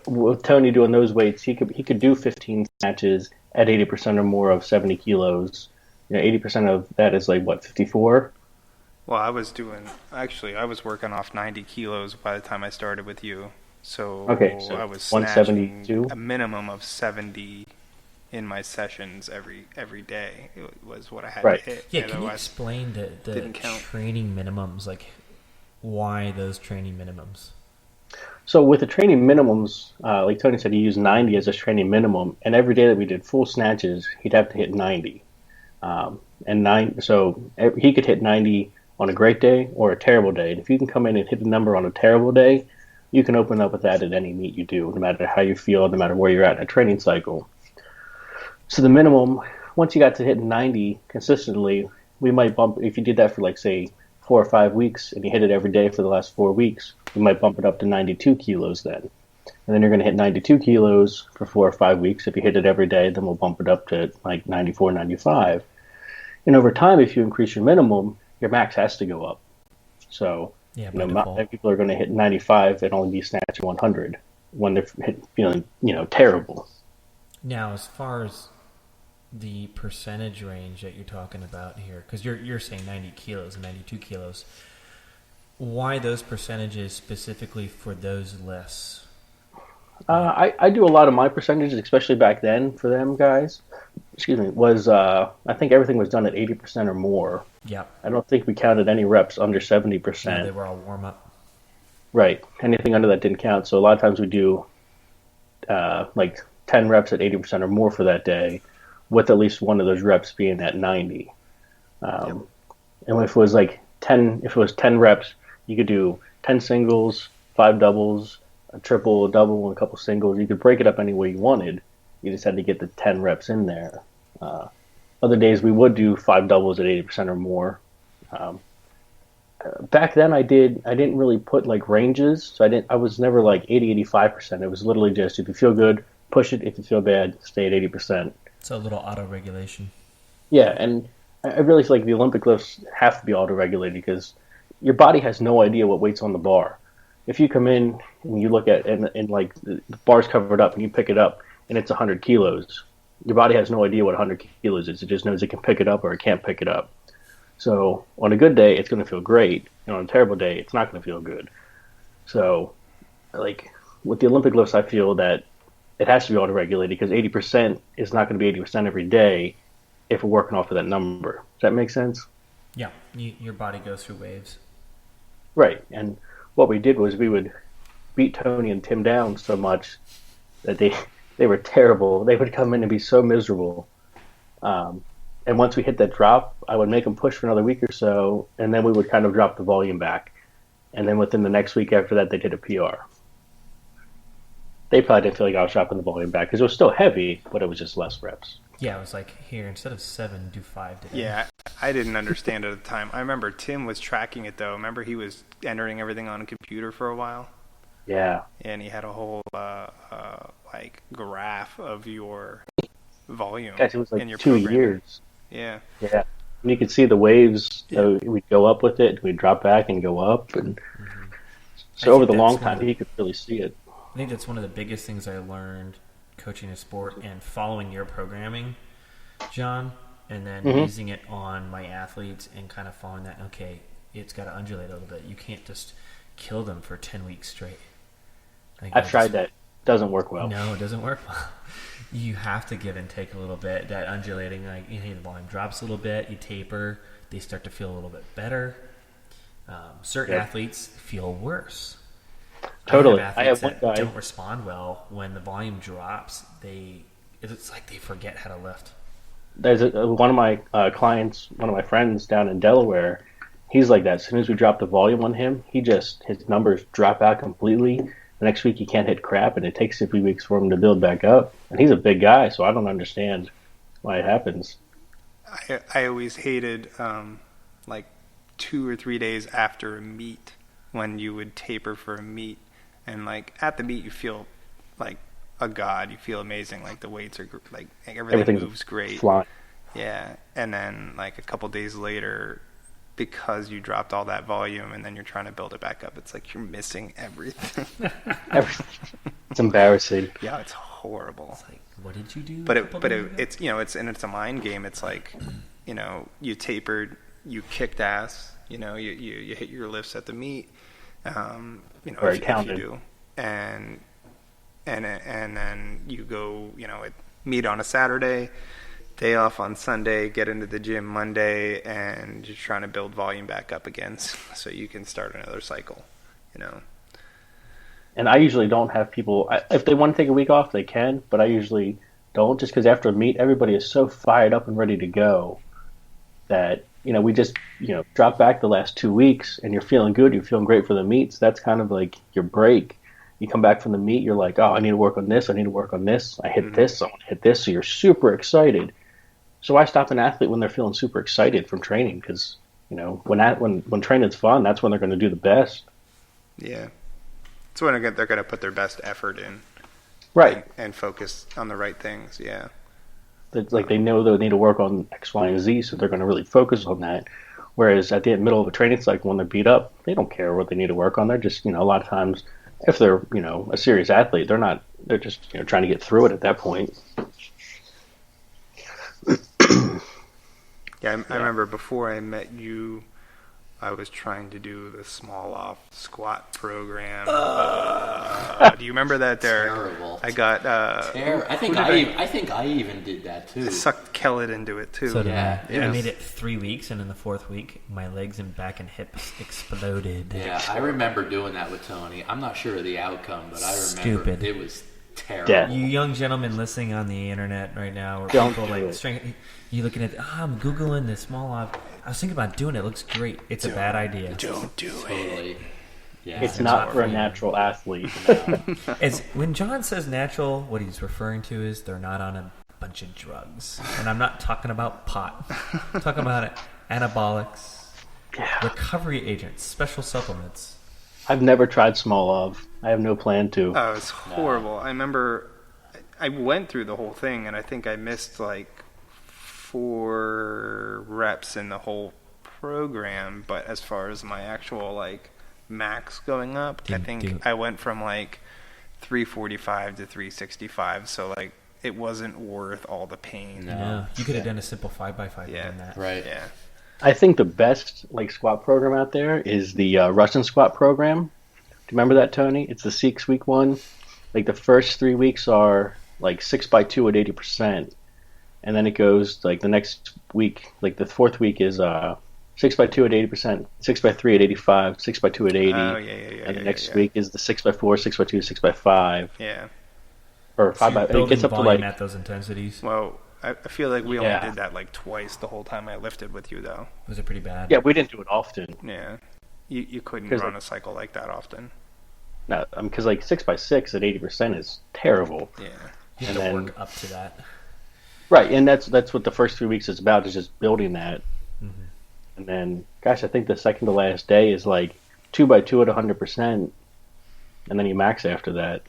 with Tony doing those weights, he could do 15 snatches at 80% or more of 70 kilos. 80% of that is like what, 54? Well, I was working off 90 kilos by the time I started with you. So Okay, so I was snatching 172. a minimum of 70 in my sessions every day. It was what I had Right. to hit. Yeah, can you Otherwise, explain the didn't count. training minimums? Like, why those training minimums? So with the training minimums, like Tony said, he used 90 as his training minimum, and every day that we did full snatches, he'd have to hit 90. So he could hit 90 on a great day or a terrible day. And if you can come in and hit the number on a terrible day, you can open up with that at any meet you do, no matter how you feel, no matter where you're at in a training cycle. So the minimum, once you got to hit 90 consistently, we might bump, if you did that for like, say, 4 or 5 weeks and you hit it every day for the last 4 weeks, we might bump it up to 92 kilos then. And then you're going to hit 92 kilos for 4 or 5 weeks. If you hit it every day, then we'll bump it up to like 94, 95. And over time, if you increase your minimum, your max has to go up. So, Yeah, by default. people are going to hit 95 and only be snatching 100 when they're feeling, terrible. Now, as far as the percentage range that you're talking about here, because you're saying 90 kilos and 92 kilos, why those percentages specifically for those lists? I do a lot of my percentages, especially back then for them guys. Excuse me, was I think everything was done at 80% or more. Yep. I don't think we counted any reps under Yeah, 70%. they were all warm up. Right. Anything under that didn't count. So a lot of times we do like 10 reps at 80% or more for that day, with at least one of those reps being at 90. And if it was like 10 reps, you could do 10 singles, 5 doubles, a triple, a double, and a couple singles. You could break it up any way you wanted. You just had to get the 10 reps in there. Other days we would do 5 doubles at 80% or more. Back then I didn't really put like ranges, so I was never like 80, 85%. It was literally just if you feel good, push it. If you feel bad, stay at 80%. So a little auto regulation. Yeah, and I really feel like the Olympic lifts have to be auto-regulated because your body has no idea what weight's on the bar. If you come in and you look at and like the bar's covered up and you pick it up and it's 100 kilos, your body has no idea what 100 kilos is. It just knows it can pick it up or it can't pick it up. So on a good day, it's going to feel great, and on a terrible day, it's not going to feel good. So, like with the Olympic lifts, I feel that it has to be auto-regulated because 80% is not going to be 80% every day if we're working off of that number. Does that make sense? Yeah, your body goes through waves. Right. And what we did was we would beat Tony and Tim down so much that they were terrible. They would come in and be so miserable. And once we hit that drop, I would make them push for another week or so, and then we would kind of drop the volume back. And then within the next week after that, they'd hit a PR. They probably didn't feel like I was dropping the volume back because it was still heavy, but it was just less reps. Yeah, it was like, here, instead of 7, do 5 today. Yeah, I didn't understand at the time. I remember Tim was tracking it though. Remember he was entering everything on a computer for a while, Yeah. and he had a whole like graph of your volume Guys, it was in like your 2 program. years. Yeah. Yeah. And you could see the waves. Yeah. We'd go up with it, we'd drop back and go up. And so I over think the long that's one time, of the- he could really see it. I think that's one of the biggest things I learned coaching a sport and following your programming, John, and then using it on my athletes and kind of following that, okay, it's got to undulate a little bit. You can't just kill them for 10 weeks straight. Like, I've tried that. Doesn't work well. No, it doesn't work well. You have to give and take a little bit. That undulating, like, the volume drops a little bit, you taper, they start to feel a little bit better. Certain athletes feel worse. Totally. I I have athletes one that guy. don't respond well when the volume drops. It's like they forget how to lift. there's one of my clients, one of my friends down in Delaware. He's like that. As soon as we drop the volume on him, his numbers drop out completely. The next week he can't hit crap, and it takes a few weeks for him to build back up. And he's a big guy, so I don't understand why it happens. I always hated like 2 or 3 days after a meet when you would taper for a meet, and like at the meet you feel like a god. You feel amazing. Like the weights are like everything moves great. Flying. Yeah, and then like a couple days later, because you dropped all that volume and then you're trying to build it back up, it's like you're missing everything. It's embarrassing. Yeah, it's horrible. It's like, what did you do? It's it's a mind game. It's like, you tapered, you kicked ass, you hit your lifts at the meet, if you do, and then you go, meet on a Saturday, day off on Sunday, get into the gym Monday, and you're trying to build volume back up again so you can start another cycle, And I usually don't have people, if they want to take a week off, they can, but I usually don't, just because after a meet, everybody is so fired up and ready to go that, we just, drop back the last 2 weeks and you're feeling good, you're feeling great for the meets. That's kind of like your break. You come back from the meet, you're like, oh, I need to work on this, I need to work on this, I hit this, I want to hit this, so you're super excited. So I stop an athlete when they're feeling super excited from training because, when training's fun, that's when they're going to do the best. Yeah. It's when they're going to put their best effort in. Right. And focus on the right things, yeah. It's like they know they need to work on X, Y, and Z, so they're going to really focus on that. Whereas at the middle of a training cycle, when they're beat up, they don't care what they need to work on. They're just, a lot of times, if they're, a serious athlete, they're just, trying to get through it at that point. Yeah, I remember before I met you, I was trying to do the small off squat program. Do you remember that? Terrible. I got. I think I even did that too. I sucked Kellett into it too. So did Yeah. I made it 3 weeks, and in the 4th week, my legs and back and hips exploded. Yeah, I remember doing that with Tony. I'm not sure of the outcome, but I remember Stupid. it was terrible. Yeah. You young gentlemen listening on the internet right now, or Don't people do like it. you looking at, I'm googling this small off. I was thinking about doing it. It looks great. It's a bad idea. Don't do it. Totally. Yeah, It's not for a natural athlete. It's when John says natural, what he's referring to is they're not on a bunch of drugs, and I'm not talking about pot. I'm talking about anabolics, recovery agents, special supplements. I've never tried small of. I have no plan to. Oh, it was horrible. I remember I went through the whole thing, and I think I missed like 4 reps in the whole program. But as far as my actual like max going up, I think I went from like 345 to 365. So like it wasn't worth all the pain. No. Yeah, you could have done a simple 5x5 Yeah. on that. Right. Yeah. I think the best like squat program out there is the Russian squat program. Do you remember that, Tony? It's the 6-week one. Like the first 3 weeks are like 6x2 at 80%, and then it goes like the next week, like the 4th week is 6x2 at 80%, 6x3 at 85, 6x2 at 80, Oh, yeah. and the next week is the 6x4, 6x2, 6x5, Yeah. or So 5x. you're It gets building up to volume like at those intensities. Well, I feel like we only Yeah. did that like twice the whole time I lifted with you, though. Was it pretty bad? yeah, we didn't do it often. Yeah. You couldn't 'Cause, run like- a cycle like that often. No, because like 6x6 at 80% is terrible. Yeah. You And have to then- work up to that. Right, and that's what the first 3 weeks is about, is just building that. Mhm. And then, gosh, I think the second to last day is like 2x2 at 100%, and then you max after that.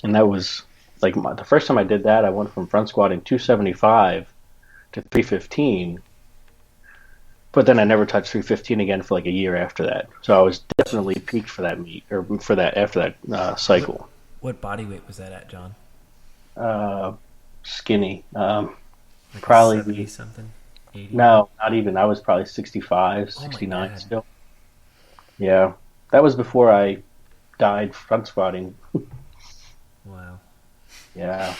And that was like the first time I did that, I went from front squatting 275 to 315. But then I never touched 315 again for like a year after that. So I was definitely peaked for that meet, or for that after that cycle. What body weight was that at, John? Skinny. Like Probably 70 something? 80? No, not even. I was probably 65, Oh my 69 God. still. Yeah. That was before I died front squatting. Wow. Yeah.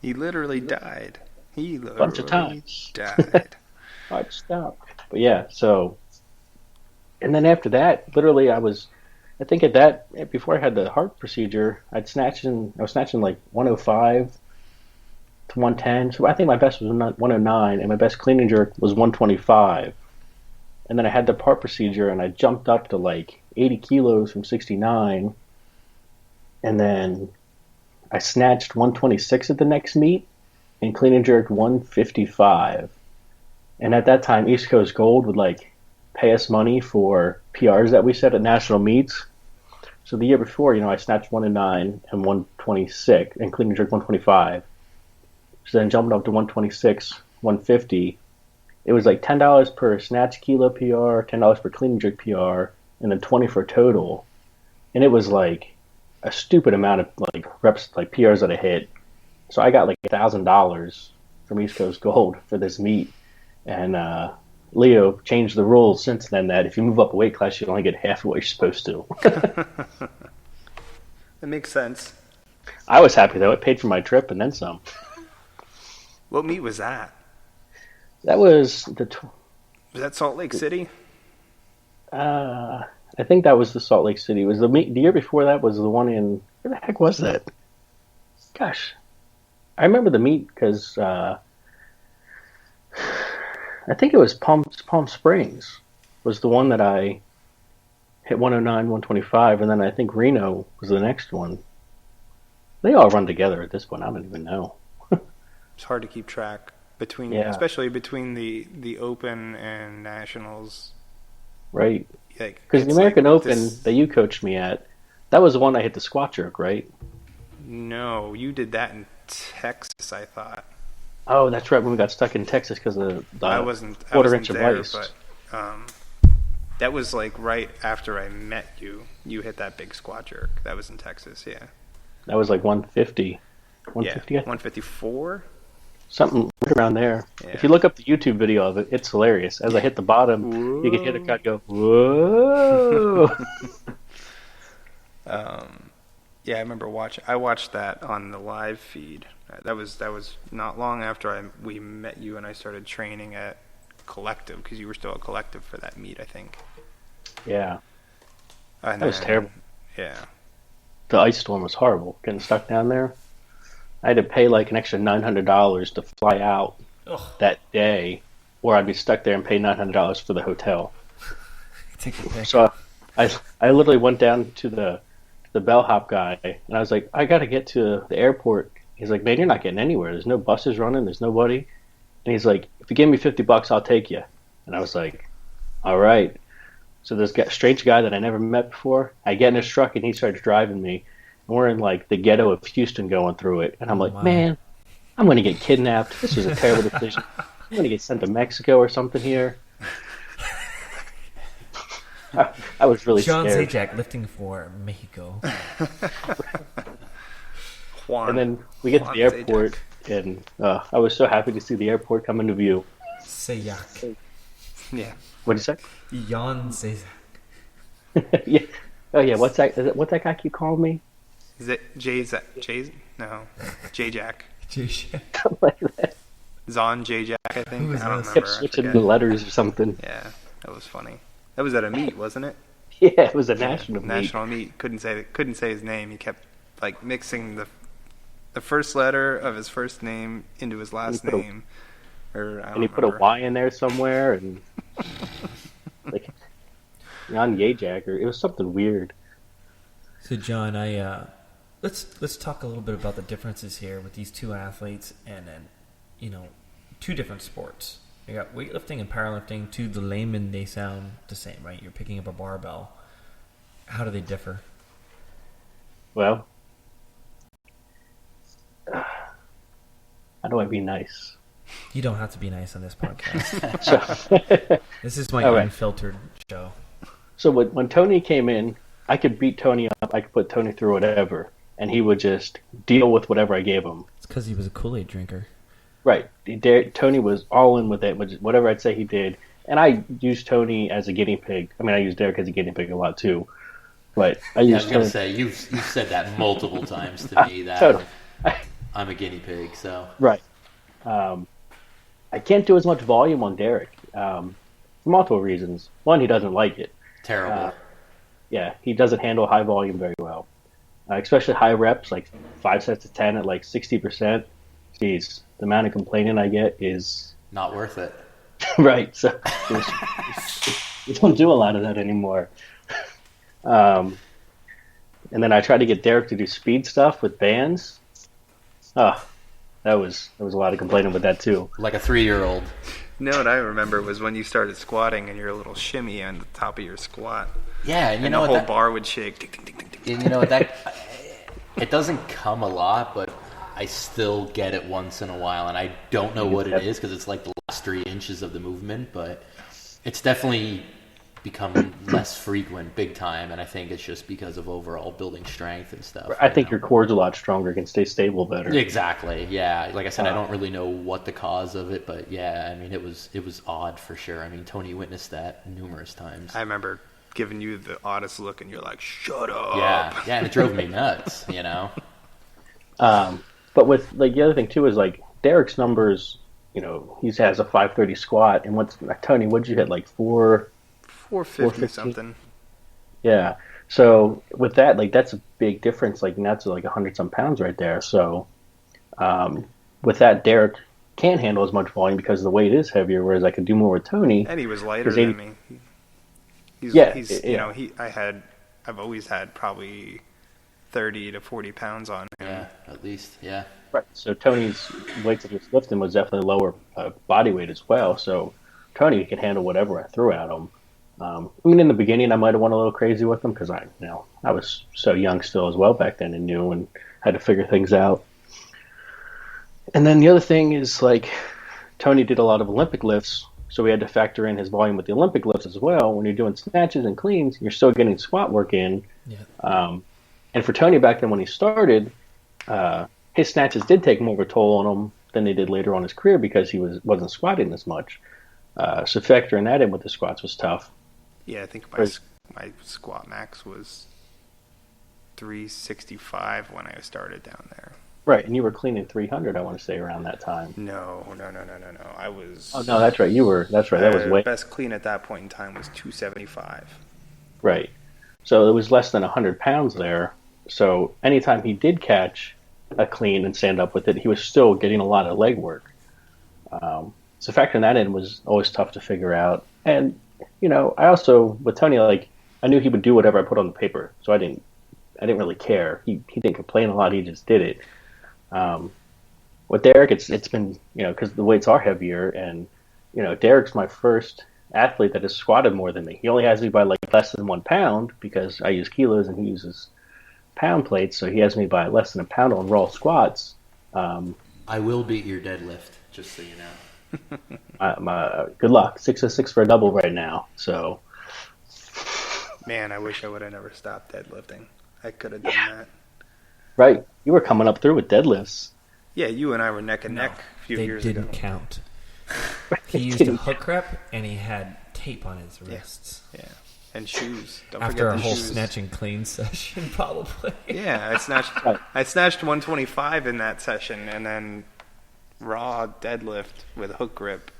He literally died. He literally Bunch of times. died. Hard to stop. But yeah, so. And then after that, literally I think before I had the heart procedure, I was snatching like 105 to 110. So I think my best was 109, and my best clean and jerk was 125. And then I had the part procedure, and I jumped up to like 80 kilos from 69. And then I snatched 126 at the next meet and clean and jerked 155. And at that time, East Coast Gold would like pay us money for PRs that we set at national meets. So the year before, I snatched 109 and 126 and clean and jerked 125. So then jumping up to 126, 150, it was like $10 per snatch kilo PR, $10 per clean and jerk PR, and then 20 for total. And it was like a stupid amount of like reps, like PRs that I hit. So I got like $1,000 from East Coast Gold for this meet. And Leo changed the rules since then that if you move up a weight class, you only get half of what you're supposed to. That makes sense. I was happy though. It paid for my trip and then some. What meet was that? That was Was that Salt Lake City? I think that was the Salt Lake City. It was the year before that was the one in where the heck was that? Gosh, I remember the meet because I think it was Palm Springs was the one that I hit 109, 125, and then I think Reno was the next one. They all run together at this point. I don't even know. It's hard to keep track between, Yeah. especially between the Open and Nationals. Right. Like, Because the it's American like Open this- that you coached me at, that was the one I hit the squat jerk, right? No, you did that in Texas, I thought. Oh, that's right. When we got stuck in Texas because of the I wasn't quarter-inch of there, ice. but that was like right after I met you. You hit that big squat jerk. That was in Texas, yeah. That was like 150. 150, Yeah, I think? 154. Something right around there. Yeah. If you look up the YouTube video of it, it's hilarious. As I hit the bottom, you can hear the crowd go, "Whoa!" Yeah, I remember I watched that on the live feed. That was not long after we met you and I started training at Collective because you were still at Collective for that meet, I think. Yeah, And that was then- terrible. Yeah. The ice storm was horrible. Getting stuck down there, I had to pay like an extra $900 to fly out Ugh. that day, or I'd be stuck there and pay $900 for the hotel. Take a pic. So I literally went down to the bellhop guy, and I was like, I got to get to the airport. He's like, man, you're not getting anywhere. There's no buses running. There's nobody. And he's like, if you give me $50, I'll take you. And I was like, all right. So this strange guy that I never met before, I get in his truck, and he starts driving me. And we're in like the ghetto of Houston going through it. And I'm like, Wow. man, I'm going to get kidnapped. This was a terrible decision. I'm going to get sent to Mexico or something here. I was really John scared. Zajacd lifting for Mexico. Juan. And then we get to Juan the airport, and I was so happy to see the airport come into view. Zajacd. Yeah. What did you Jan Zajacd. say? Yeah. Oh yeah. What's that? What's that guy keep calling me? Is it Jay's? No, J-Jack. Something like that. Zon J-Jack, I think. Who is I don't this? remember. Kept I switching forget. the letters or something. Yeah, that was funny. That was at a meet, wasn't it? Yeah, it was a national meet. National meet. Couldn't say his name. He kept like mixing the first letter of his first name into his last put a- name. Or I don't And he put a remember. Y in there somewhere, and like Jan Yajak, or it was something weird. So John, let's talk a little bit about the differences here with these two athletes, and then two different sports. You got weightlifting and powerlifting. To the layman, they sound the same, right? You're picking up a barbell. How do they differ? Well, how do I be nice? You don't have to be nice on this podcast. So, This is my All right. unfiltered show. so when Tony came in, I could beat Tony up. I could put Tony through whatever, and he would just deal with whatever I gave him. It's because he was a Kool-Aid drinker. Right. Tony was all in with it, whatever I'd say he did. And I used Tony as a guinea pig. I mean, I used Derek as a guinea pig a lot too. But I Yeah, I used was gonna Tony. say you've said that multiple times to me that Totally. I'm a guinea pig. So Right. I can't do as much volume on Derek for multiple reasons. One, he doesn't like it. terrible. Yeah, he doesn't handle high volume very well, especially high reps, like 5 sets of 10 at like 60%. geez, the amount of complaining I get is Not worth it. right. So we don't do a lot of that anymore. Um, and then I tried to get Derek to do speed stuff with bands. Oh, that was a lot of complaining with that too. Like a 3-year-old. You know what I remember was when you started squatting and your little shimmy on the top of your squat. Yeah, and you And know the what whole that, bar would shake. Ding, ding, ding, ding, ding. and you know what that it doesn't come a lot, but I still get it once in a while, and I don't know what it is because it's like the last 3 inches of the movement, but it's definitely become less frequent, big time, and I think it's just because of overall building strength and stuff. I think your core's a lot stronger, can stay stable better. Exactly, yeah. Like I said, I don't really know what the cause of it, but yeah, I mean, it was odd for sure. I mean, Tony witnessed that numerous times. I remember giving you the oddest look, and you're like, "Shut up!" Yeah, and it drove me nuts, you know. But with like the other thing too is like Derek's numbers, he has a 530 squat, and what's Tony? What'd you hit, like 450 something. Yeah. So with that, like that's a big difference. Like that's like 100 some pounds right there. So with that, Derek can't handle as much volume because the weight is heavier. Whereas I could do more with Tony. And he was lighter 'Cause than me. I've always had probably 30 to 40 pounds on him. Yeah, at least, yeah. Right. So Tony's weight that he was lifting was definitely lower body weight as well. So Tony could handle whatever I threw at him. I mean, in the beginning, I might have went a little crazy with him because I was so young still as well back then and new and had to figure things out. And then the other thing is like Tony did a lot of Olympic lifts, so we had to factor in his volume with the Olympic lifts as well. When you're doing snatches and cleans, you're still getting squat work in. Yeah. And for Tony back then when he started, his snatches did take more of a toll on him than they did later on in his career because he wasn't squatting as much. So factoring that in with the squats was tough. Yeah, I think my squat max was 365 when I started down there. Right, and you were cleaning 300, I want to say, around that time. No. I was. Oh no, that's right. That's right. That was way best clean at that point in time was 275. right. So it was less than 100 pounds there. So anytime he did catch a clean and stand up with it, he was still getting a lot of leg work. So factoring that in was always tough to figure out. And I also with Tony, like I knew he would do whatever I put on the paper, so I didn't really care. He didn't complain a lot. He just did it. With Derek, it's been because the weights are heavier, and Derek's my first athlete that has squatted more than me. He only has me by like less than 1 pound because I use kilos and he uses pound plates, so he has me by less than a pound on raw squats. I will beat your deadlift, just so you know. My good luck. 606 for a double right now. So, Man, I wish I would have never stopped deadlifting. I could have done that. right, you were coming up through with deadlifts. Yeah, you and I were neck and neck a few They years didn't ago. count. He used a hook rep, and he had tape on his wrists. Yeah, and shoes. Don't After forget our the whole shoes. snatch and clean session, probably. Yeah, I snatched 125 in that session, and then raw deadlift with a hook grip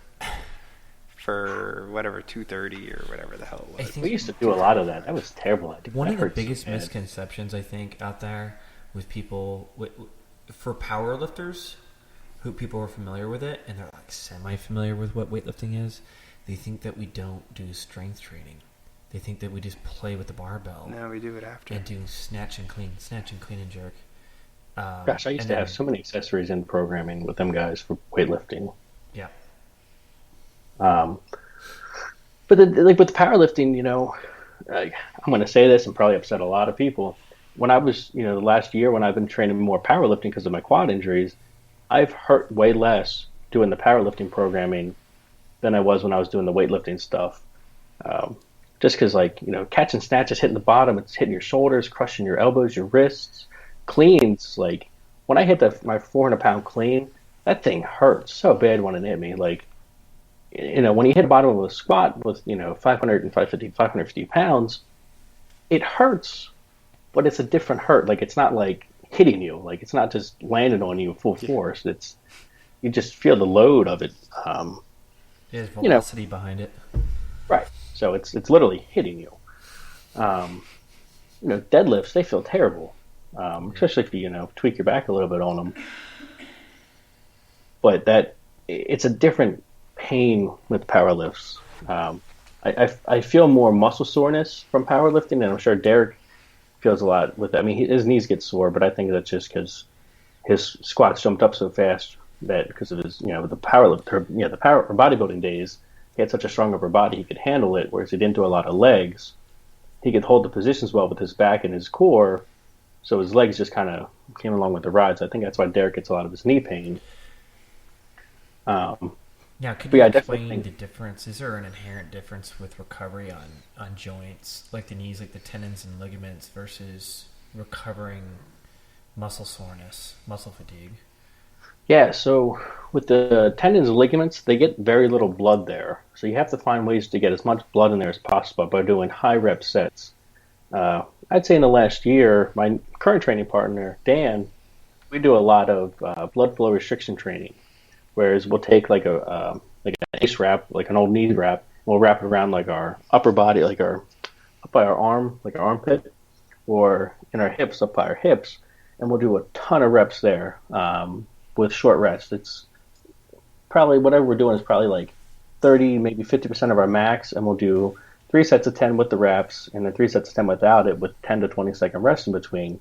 for whatever 230 or whatever the hell it I was. think We used to do a lot of that. That was terrible. one That of the hurts biggest bad. misconceptions I think out there with people for powerlifters who people are familiar with it and they're like semi-familiar with what weightlifting is, they think that we don't do strength training. They think that we just play with the barbell No, we do it after. and do snatch and clean and jerk. Gosh, I used to have so many accessories in programming with them guys for weightlifting. Yeah. But like with powerlifting, I'm going to say this and probably upset a lot of people. When I was, the last year when I've been training more powerlifting because of my quad injuries, I've hurt way less doing the powerlifting programming than I was when I was doing the weightlifting stuff. Just because, catch and snatch is hitting the bottom, it's hitting your shoulders, crushing your elbows, your wrists. Cleans, like when I hit my 400-pound clean, that thing hurt so bad when it hit me. Like, when you hit the bottom of a squat with 500 and 550 pounds, it hurts, but it's a different hurt. Like it's not like hitting you, like it's not just landing on you full force. It's you just feel the load of it. There's velocity behind it. Right. So it's literally hitting you. Deadlifts, they feel terrible. Especially if you tweak your back a little bit on them. but it's a different pain with power lifts. I feel more muscle soreness from powerlifting, and I'm sure Derek feels a lot with that. I mean, his knees get sore, but I think that's just because his squats jumped up so fast that because of his, the the power or bodybuilding days, he had such a strong upper body he could handle it, whereas he didn't do a lot of legs. He could hold the positions well with his back and his core, so his legs just kind of came along with the ride. So I think that's why Derek gets a lot of his knee pain. Now, could But you yeah, I explain definitely the think difference? Is there an inherent difference with recovery on joints, like the knees, like the tendons and ligaments, versus recovering muscle soreness, muscle fatigue? yeah. So with the tendons and ligaments, they get very little blood there. So you have to find ways to get as much blood in there as possible by doing high rep sets. I'd say in the last year, my current training partner Dan, we do a lot of blood flow restriction training. Whereas we'll take like like an ace wrap, like an old knee wrap, and we'll wrap it around like our upper body, like our up by our arm, like our armpit, or in our hips, up by our hips, and we'll do a ton of reps there with short rests. It's probably whatever we're doing is probably like 30, maybe 50% of our max, and we'll do 3 sets of 10 with the reps, and then 3 sets of 10 without it, with 10 to 20-second rest in between.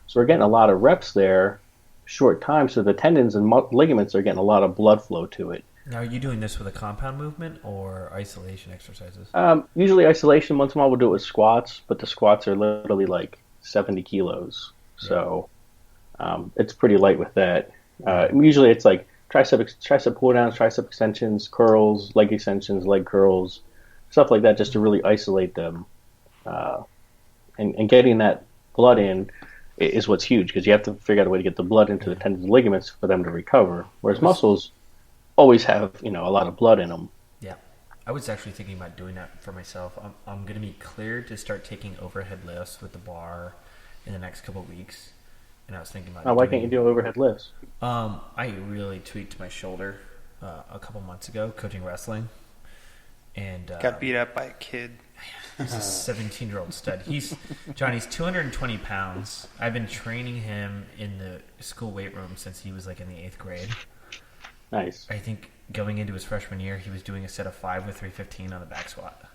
So we're getting a lot of reps there, short time, so the tendons and ligaments are getting a lot of blood flow to it. Now, are you doing this with a compound movement or isolation exercises? Usually isolation. Once in a while we'll do it with squats, but the squats are literally like 70 kilos, so it's pretty light with that. Usually it's like tricep pull downs, tricep extensions, curls, leg extensions, leg curls, stuff like that, just to really isolate them. And getting that blood in is what's huge, because you have to figure out a way to get the blood into the tendons and ligaments for them to recover. Whereas muscles always have, a lot of blood in them. Yeah. I was actually thinking about doing that for myself. I'm going to be cleared to start taking overhead lifts with the bar in the next couple of weeks. And I was thinking about Why can't you do overhead lifts? I really tweaked my shoulder a couple months ago coaching wrestling. And Got beat up by a kid. he's a 17-year-old stud. He's 220 pounds. I've been training him in the school weight room since he was like in the 8th grade. Nice. I think going into his freshman year, he was doing a set of 5 with 315 on the back squat.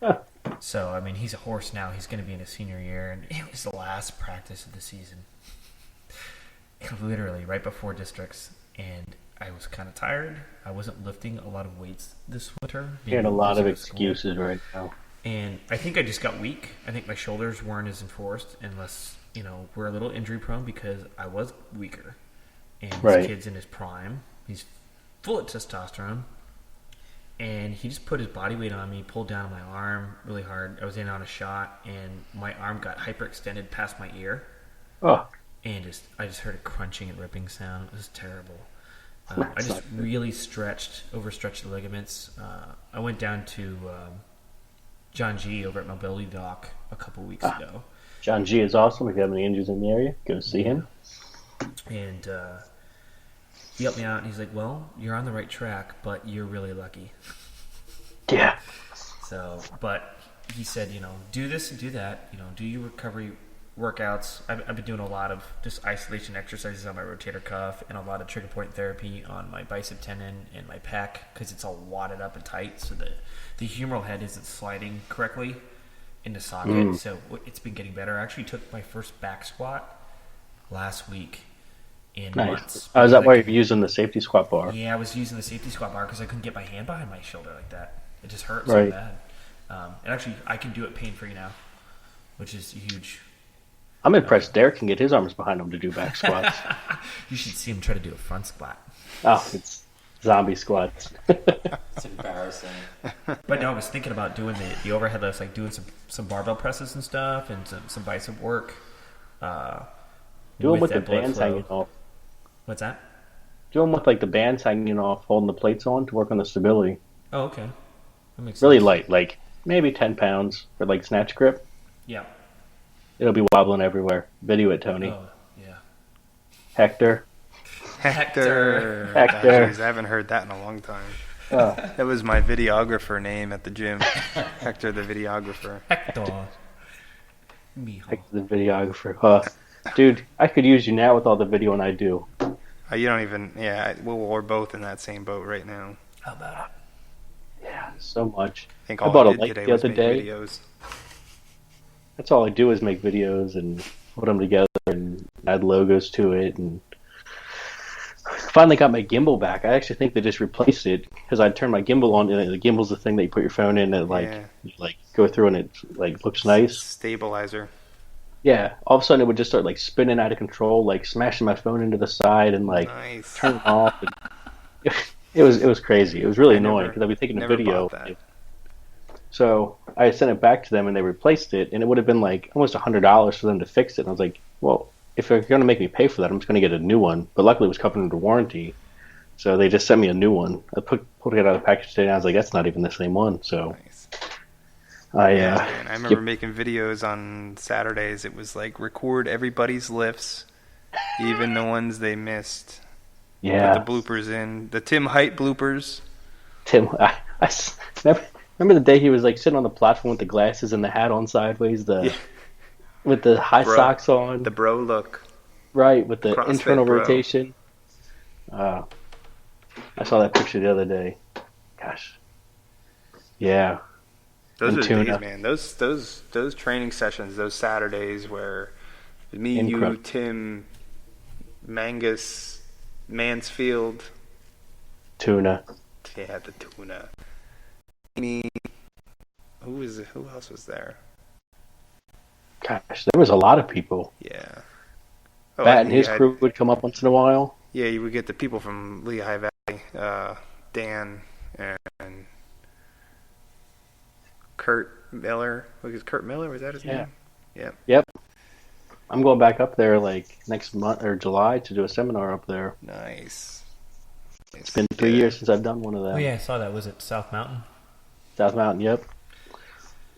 Huh. So, I mean, he's a horse now. He's going to be in his senior year, and it was the last practice of the season. Literally, right before districts, and I was kind of tired. I wasn't lifting a lot of weights this winter. You had a lot of excuses right now. And I think I just got weak. I think my shoulders weren't as enforced, unless, we're a little injury prone because I was weaker. And this kid's in his prime. He's full of testosterone. And he just put his body weight on me, pulled down on my arm really hard. I was in on a shot, and my arm got hyperextended past my ear. Oh. And I just heard a crunching and ripping sound. It was terrible. I just really overstretched the ligaments. I went down to John G over at Mobility Doc a couple weeks ago. John G is awesome. If you have any injuries in the area, go see him. And he helped me out, and he's like, well, you're on the right track, but you're really lucky. Yeah. So, but he said, do this and do that. Do your recovery workouts. I've been doing a lot of just isolation exercises on my rotator cuff and a lot of trigger point therapy on my bicep tendon and my pec, because it's all wadded up and tight, so the humeral head isn't sliding correctly into socket. So it's been getting better. I actually took my first back squat last week in months. Is that why you're using the safety squat bar? Yeah, I was using the safety squat bar because I couldn't get my hand behind my shoulder like that. It just hurt so bad. And actually, I can do it pain-free now, which is huge. I'm impressed Derek can get his arms behind him to do back squats. You should see him try to do a front squat. Oh, it's zombie squats. It's embarrassing. But no, I was thinking about doing the overhead lifts, like doing some barbell presses and stuff, and some bicep work. Do them with the bands hanging off. What's that? Do them with like the bands hanging off, holding the plates on to work on the stability. Oh, okay. That makes really sense. Light, like maybe 10 pounds for like snatch grip. Yeah. It'll be wobbling everywhere. Video it, Tony. Oh, yeah. Hector. Hector. Jeez, I haven't heard that in a long time. Oh. That was my videographer name at the gym. Hector the videographer. Hector. Hector the videographer. Dude, I could use you now with all the video and I do. You don't even. Yeah, we're both in that same boat right now. How about it? Yeah, so much. I think I all I bought a did light today the was other make day. videos. That's all I do is make videos and put them together and add logos to it. And finally got my gimbal back. I actually think they just replaced it because I turned my gimbal on, and the gimbal's the thing that you put your phone in and Yeah. you go through and it looks nice. Stabilizer. Yeah, all of a sudden it would just start spinning out of control, smashing my phone into the side and Nice. turning off. And it was crazy. It was really I annoying never, because I'd be taking a never video. bought that. So I sent it back to them and they replaced it, and it would have been almost $100 for them to fix it. And I was like, well, if you're going to make me pay for that, I'm just going to get a new one. But luckily it was covered under warranty, so they just sent me a new one. I pulled it out of the package today, and I was like, that's not even the same one. So Nice. I Man, I remember making videos on Saturdays. It was record everybody's lifts, even the ones they missed. yeah, Put the bloopers in. The Tim Height bloopers. Tim, remember the day he was sitting on the platform with the glasses and the hat on sideways, with the high Bro. socks on, The bro look. right, with the CrossFit internal bro. rotation. I saw that picture the other day. Gosh, yeah. Those And are the tuna. days, man. Those training sessions, those Saturdays where me, you, Incredible. Tim, Mangus, Mansfield, Tuna. yeah, the tuna. Me, who else was there? Gosh, there was a lot of people. Yeah. Bat and his crew would come up once in a while. Yeah, you would get the people from Lehigh Valley, Dan and Kurt Miller. Was Kurt Miller? Was that his Yeah. name? Yeah. Yep. I'm going back up there next month or July to do a seminar up there. Nice. It's been 3 years since I've done one of them. Oh yeah, I saw that. Was it South Mountain? South Mountain, yep.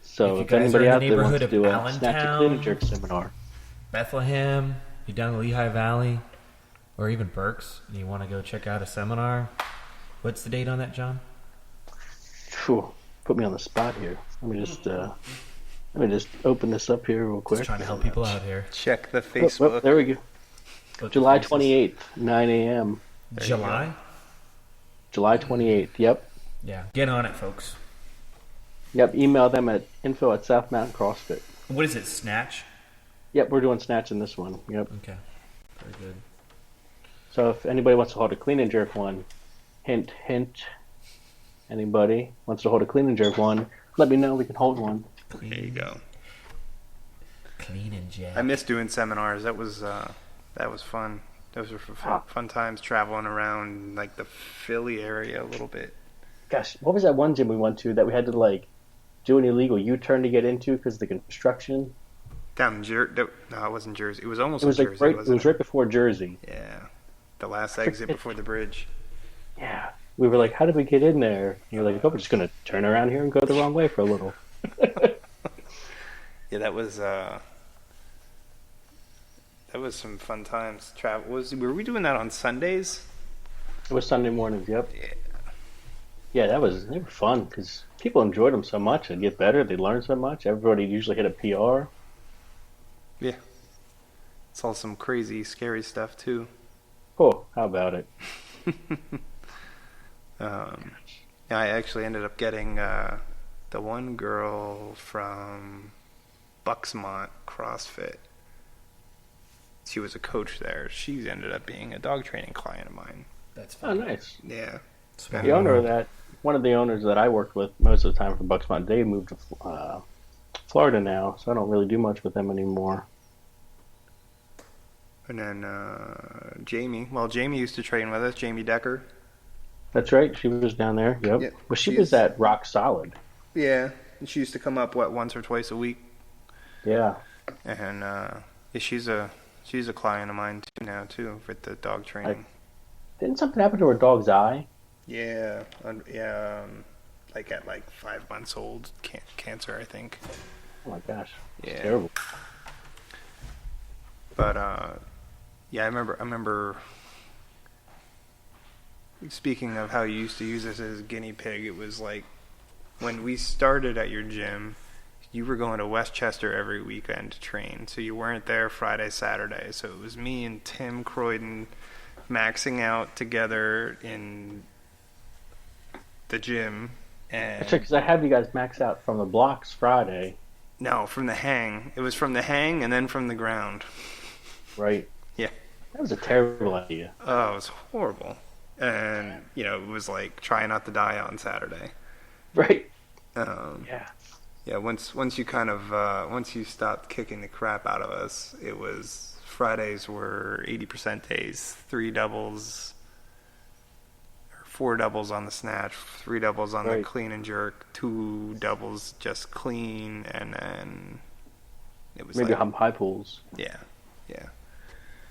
So If you if guys anybody are in out the there wants to neighborhood do of a snatch and clean and Allentown, jerk seminar, Bethlehem, you're down in Lehigh Valley, or even Berks, and you want to go check out a seminar, what's the date on that, John? phew, put me on the spot here. Let me just open this up here real quick. Just trying to help people out here. Check the Oh, Facebook. there we go. Look, July faces. 28th, 9 a.m. July? July 28th, yep. Yeah, get on it, folks. Yep, email them at info@South Mountain CrossFit. What is it, Snatch? Yep, we're doing snatch in this one. Yep. Okay, very good. So if anybody wants to hold a clean and jerk one, hint, hint, anybody wants to hold a clean and jerk one, let me know. We can hold one. Clean, There you go. Clean and jack. I miss doing seminars. That was fun. Those were fun times traveling around the Philly area a little bit. Gosh, what was that one gym we went to that we had to do an illegal U-turn to get into because of the construction? Down Jersey. No, it wasn't Jersey. It was almost It was Jersey. right. It wasn't was right before Jersey. Yeah, the last exit before the bridge. Yeah, we were like, how did we get in there? And we were like, oh, we're just gonna turn around here and go the wrong way for a little. Yeah, that was some fun times. Were we doing that on Sundays? It was Sunday mornings. Yep. Yeah. Yeah, they were fun because people enjoyed them so much. They'd get better. They'd learn so much. Everybody usually hit a PR. Yeah. Saw some crazy, scary stuff too. Oh, how about it? I actually ended up getting the one girl from Bucksmont CrossFit. She was a coach there. She ended up being a dog training client of mine. That's Oh, fun. nice. Yeah. The owner of that, one of the owners that I worked with most of the time from Bucksmont, they moved to Florida now, so I don't really do much with them anymore. And then Jamie. Well, Jamie used to train with us. Jamie Decker. That's right. She was down there. Yep. Yeah, Well, she she's- was at Rock Solid. Yeah. She used to come up once or twice a week. Yeah. And yeah, she's a client of mine too now too with the dog training. Didn't something happen to her dog's eye? Yeah, at 5 months old, cancer, I think. Oh my gosh. It's Yeah. terrible. But yeah, I remember. Speaking of how you used to use us as a guinea pig, it was like when we started at your gym, you were going to Westchester every weekend to train, so you weren't there Friday, Saturday. So it was me and Tim Croydon, maxing out together in the gym. And That's right, because I have you guys max out from the blocks Friday. no, from the hang. It was from the hang and then from the ground. Right. Yeah. That was a terrible idea. Oh, it was horrible. And, it was like try not to die on Saturday. Right. Yeah. Yeah, once you once you stopped kicking the crap out of us, it was Fridays were 80% days, 3 doubles, or 4 doubles on the snatch, 3 doubles on the clean and jerk, 2 doubles just clean, and then it was maybe like, high pools. Yeah.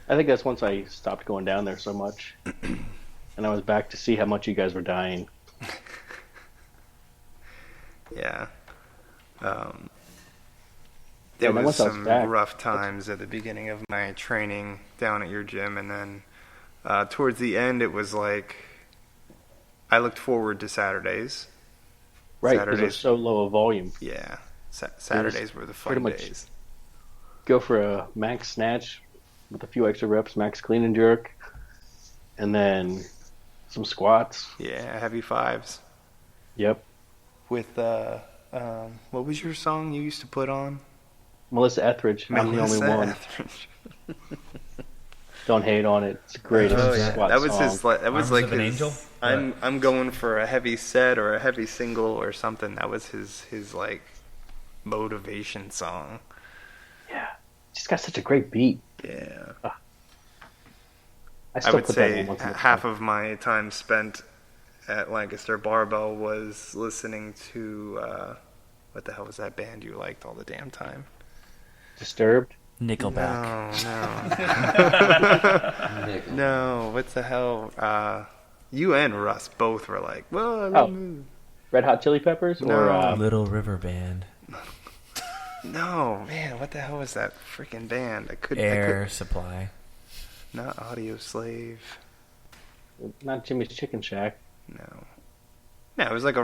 I think that's once I stopped going down there so much, and I was back to see how much you guys were dying. Yeah. There was some rough times at the beginning of my training down at your gym, and then towards the end, it was like I looked forward to Saturdays. Right, because it was so low a volume. Yeah, Saturdays were the fun days. Go for a max snatch with a few extra reps, max clean and jerk, and then some squats. Yeah, heavy fives. Yep. With what was your song you used to put on? Melissa Etheridge. I'm the only one. Etheridge. Don't hate on it. It's a great squat that was song. his. That was Arms like of an his. Angel? I'm going for a heavy set or a heavy single or something. That was his like motivation song. Yeah, just got such a great beat. Yeah. I I would put that say in once in a half while. of my time spent at Lancaster Barbell was listening to what the hell was that band you liked all the damn time? Disturbed. Nickelback. No. No, what the hell? You and Russ both were like, well, Red Hot Chili Peppers or Little River Band. no, man, what the hell was that freaking band? Air Supply. Not Audio Slave. not Jimmy's Chicken Shack. No, it was like a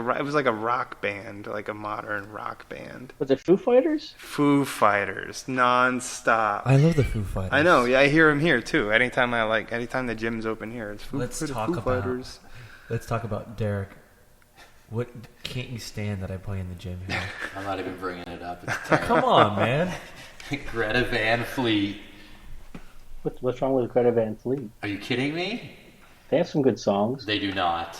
rock band, like a modern rock band. Was it Foo Fighters? Foo Fighters, nonstop. I love the Foo Fighters. I know, yeah, I hear them here too. Anytime the gym's open here, it's Foo Fighters. Let's talk about Derek. What can't you stand that I play in the gym here? I'm not even bringing it up. It's terrible. Come on, man. Greta Van Fleet. What's wrong with Greta Van Fleet? Are you kidding me? They have some good songs. They do not.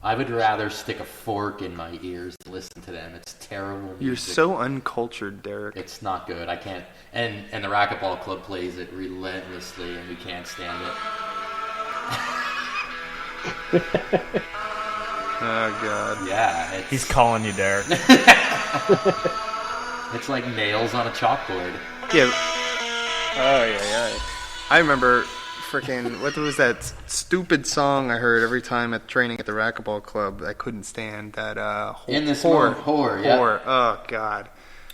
I would rather stick a fork in my ears to listen to them. It's terrible music. You're so uncultured, Derek. It's not good. I can't. And the Racquetball Club plays it relentlessly, and we can't stand it. Oh God. Yeah, He's calling you, Derek. it's like nails on a chalkboard. Yeah. Oh yeah. I remember freaking what was that stupid song I heard every time at training at the Racquetball Club I couldn't stand that In this whore, yeah. Whore. Oh God.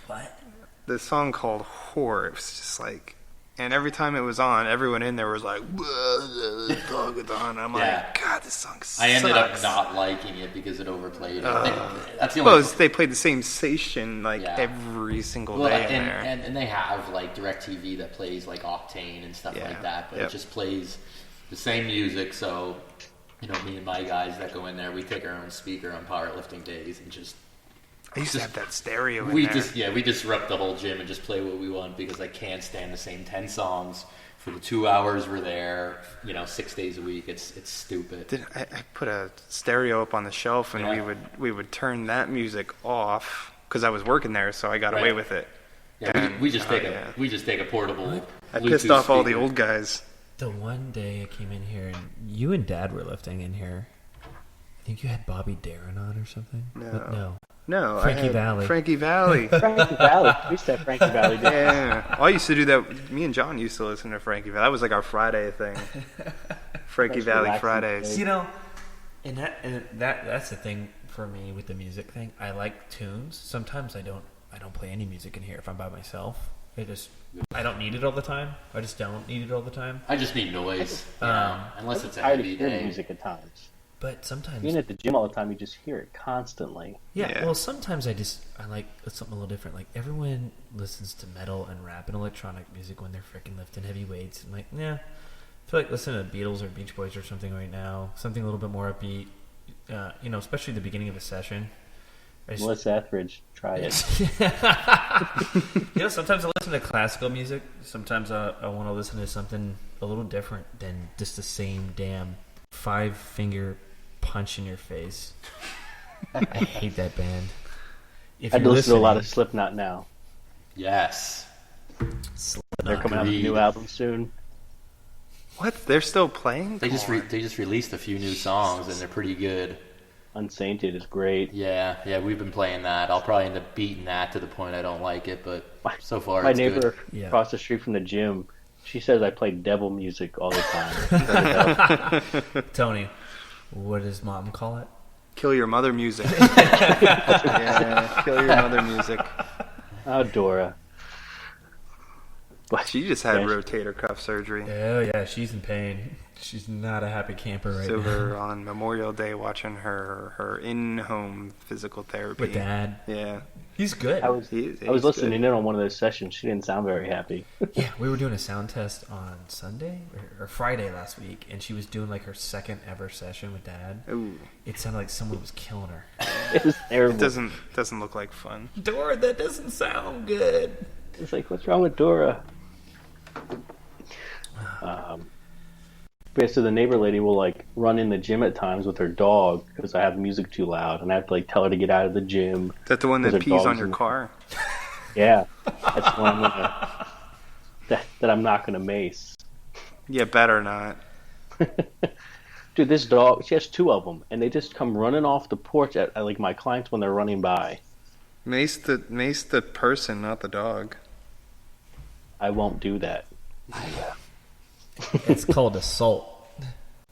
What? The song called Whore. It was just like, and every time it was on, everyone in there was like, this song is on. I'm like, God, this song sucks. I ended up not liking it because it overplayed. That's the only. Well, they played the same station like every single day in there. And they have like DirecTV that plays like Octane and stuff like that, but it just plays the same music. So, me and my guys that go in there, we take our own speaker on powerlifting days and just. I used to have that stereo in we there. We disrupt the whole gym and just play what we want because I can't stand the same 10 songs for the 2 hours we're there, 6 days a week. It's stupid. I put a stereo up on the shelf and we would turn that music off because I was working there, so I got away with it. Yeah, and, we just take a portable. I Bluetooth pissed off all the speaker. old guys. The one day I came in here and you and Dad were lifting in here. I think you had Bobby Darin on or something. No, Frankie Valli. Frankie Valli. Frankie Valli. We used to have Frankie Valli. Yeah. I used to do that. Me and John used to listen to Frankie Valli. That was like our Friday thing. Frankie Valli Fridays. And that's the thing for me with the music thing. I like tunes. Sometimes I don't play any music in here if I'm by myself. I don't need it all the time. I just don't need it all the time. I just need noise. Unless it's a I heavy hear day. music at times. But sometimes Being at the gym all the time, you just hear it constantly. Yeah, well, sometimes I like something a little different. Like, everyone listens to metal and rap and electronic music when they're freaking lifting heavy weights. I'm like, yeah, feel like listening to Beatles or Beach Boys or something right now. Something a little bit more upbeat. Especially the beginning of a session. Melissa Etheridge, try it. Sometimes I listen to classical music. Sometimes I want to listen to something a little different than just the same damn 5-finger punch in your face. I hate that band. I listen to a lot of Slipknot now. Yes. They're coming out with a new album soon. What? They're still playing? They just released a few new songs and they're pretty good. Unsainted is great. Yeah, we've been playing that. I'll probably end up beating that to the point I don't like it, but so far my it's neighbor good. across the street from the gym, she says I play devil music all the time. Tony, what does Mom call it? Kill your mother music. Yeah, kill your mother music. Oh, Dora. But she just had rotator cuff surgery. Oh, yeah, she's in pain. She's not a happy camper right So now. we're on Memorial Day watching her in-home physical therapy. With Dad. Yeah. He's good. I was listening in on one of those sessions. She didn't sound very happy. Yeah, we were doing a sound test on Sunday or Friday last week, and she was doing like her second ever session with Dad. Ooh. It sounded like someone was killing her. It was terrible. It doesn't look like fun. Dora, that doesn't sound good. It's like, what's wrong with Dora? So the neighbor lady will like run in the gym at times with her dog because I have music too loud, and I have to like tell her to get out of the gym. Is that the one that pees on your car? Yeah, that's the one that I'm not gonna mace. Yeah, better not. Dude, this dog, she has 2 of them, and they just come running off the porch at like my clients when they're running by. Mace the person, not the dog. I won't do that. It's called assault.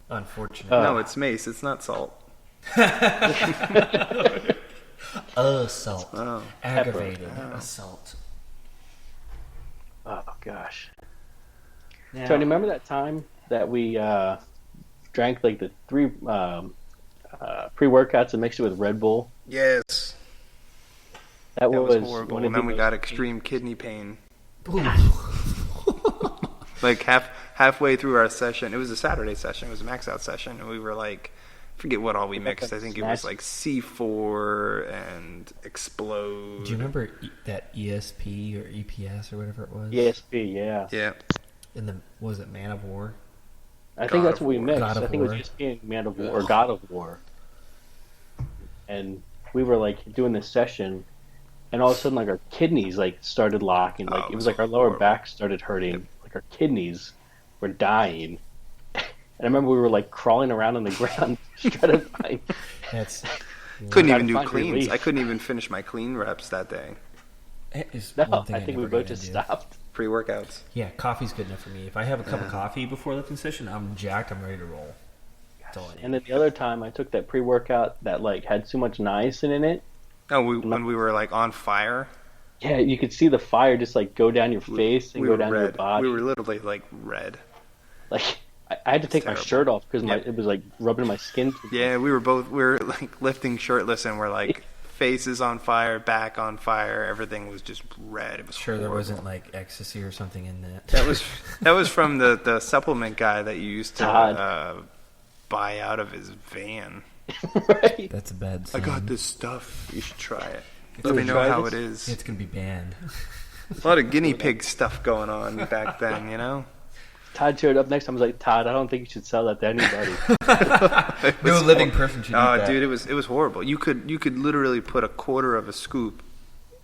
Unfortunately. No, it's mace. It's not salt. Assault. Oh. Aggravated assault. Oh gosh. Now, Tony, remember that time that we drank like the 3 pre-workouts and mixed it with Red Bull? Yes. That was was horrible. one of And then the we most- got extreme kidney pain. Like halfway through our session, it was a Saturday session, it was a max out session, and we were like, forget what all we mixed. I think it was like C4 and Explode. do you remember that ESP or EPS or whatever it was? ESP, yeah. Yeah. And was it Man of War? I think that's of what we War. mixed. God of I think it War. was ESP and Man of War, or God of War. And we were like doing this session, and all of a sudden like our kidneys like started locking. Like it was like our lower horrible. back started hurting. Like our kidneys were dying. And I remember we were like crawling around on the ground trying to find. That's Couldn't Gotta even do find cleans. relief. I couldn't even finish my clean reps that day. it is No, one thing I think we never both gonna just do. stopped. Pre-workouts. Yeah, coffee's good enough for me. If I have a cup of coffee before lifting session, I'm jacked. I'm ready to roll. That's all I need. And then the other time I took that pre-workout that like had too much niacin in it. Oh, when we were like on fire. Yeah, you could see the fire just like go down your face and We go were down your red. body. We were literally like red. Like I had to take my terrible. shirt off because Yep. it was like rubbing my skin. Yeah, we were like lifting shirtless, and we're like faces on fire, back on fire. Everything was just red. It was Sure, there horrible. wasn't like ecstasy or something in that. That was from the supplement guy that you used to Todd. buy out of his van. Right? That's a bad I sign. got this stuff. You should try it. You Let me would know try how this? it is. It's gonna be banned. A lot of guinea pig stuff going on back then, you know. Todd showed up next time. I was like, Todd, I don't think you should sell that to anybody. No living person should eat that. Dude, it was horrible. You could literally put a quarter of a scoop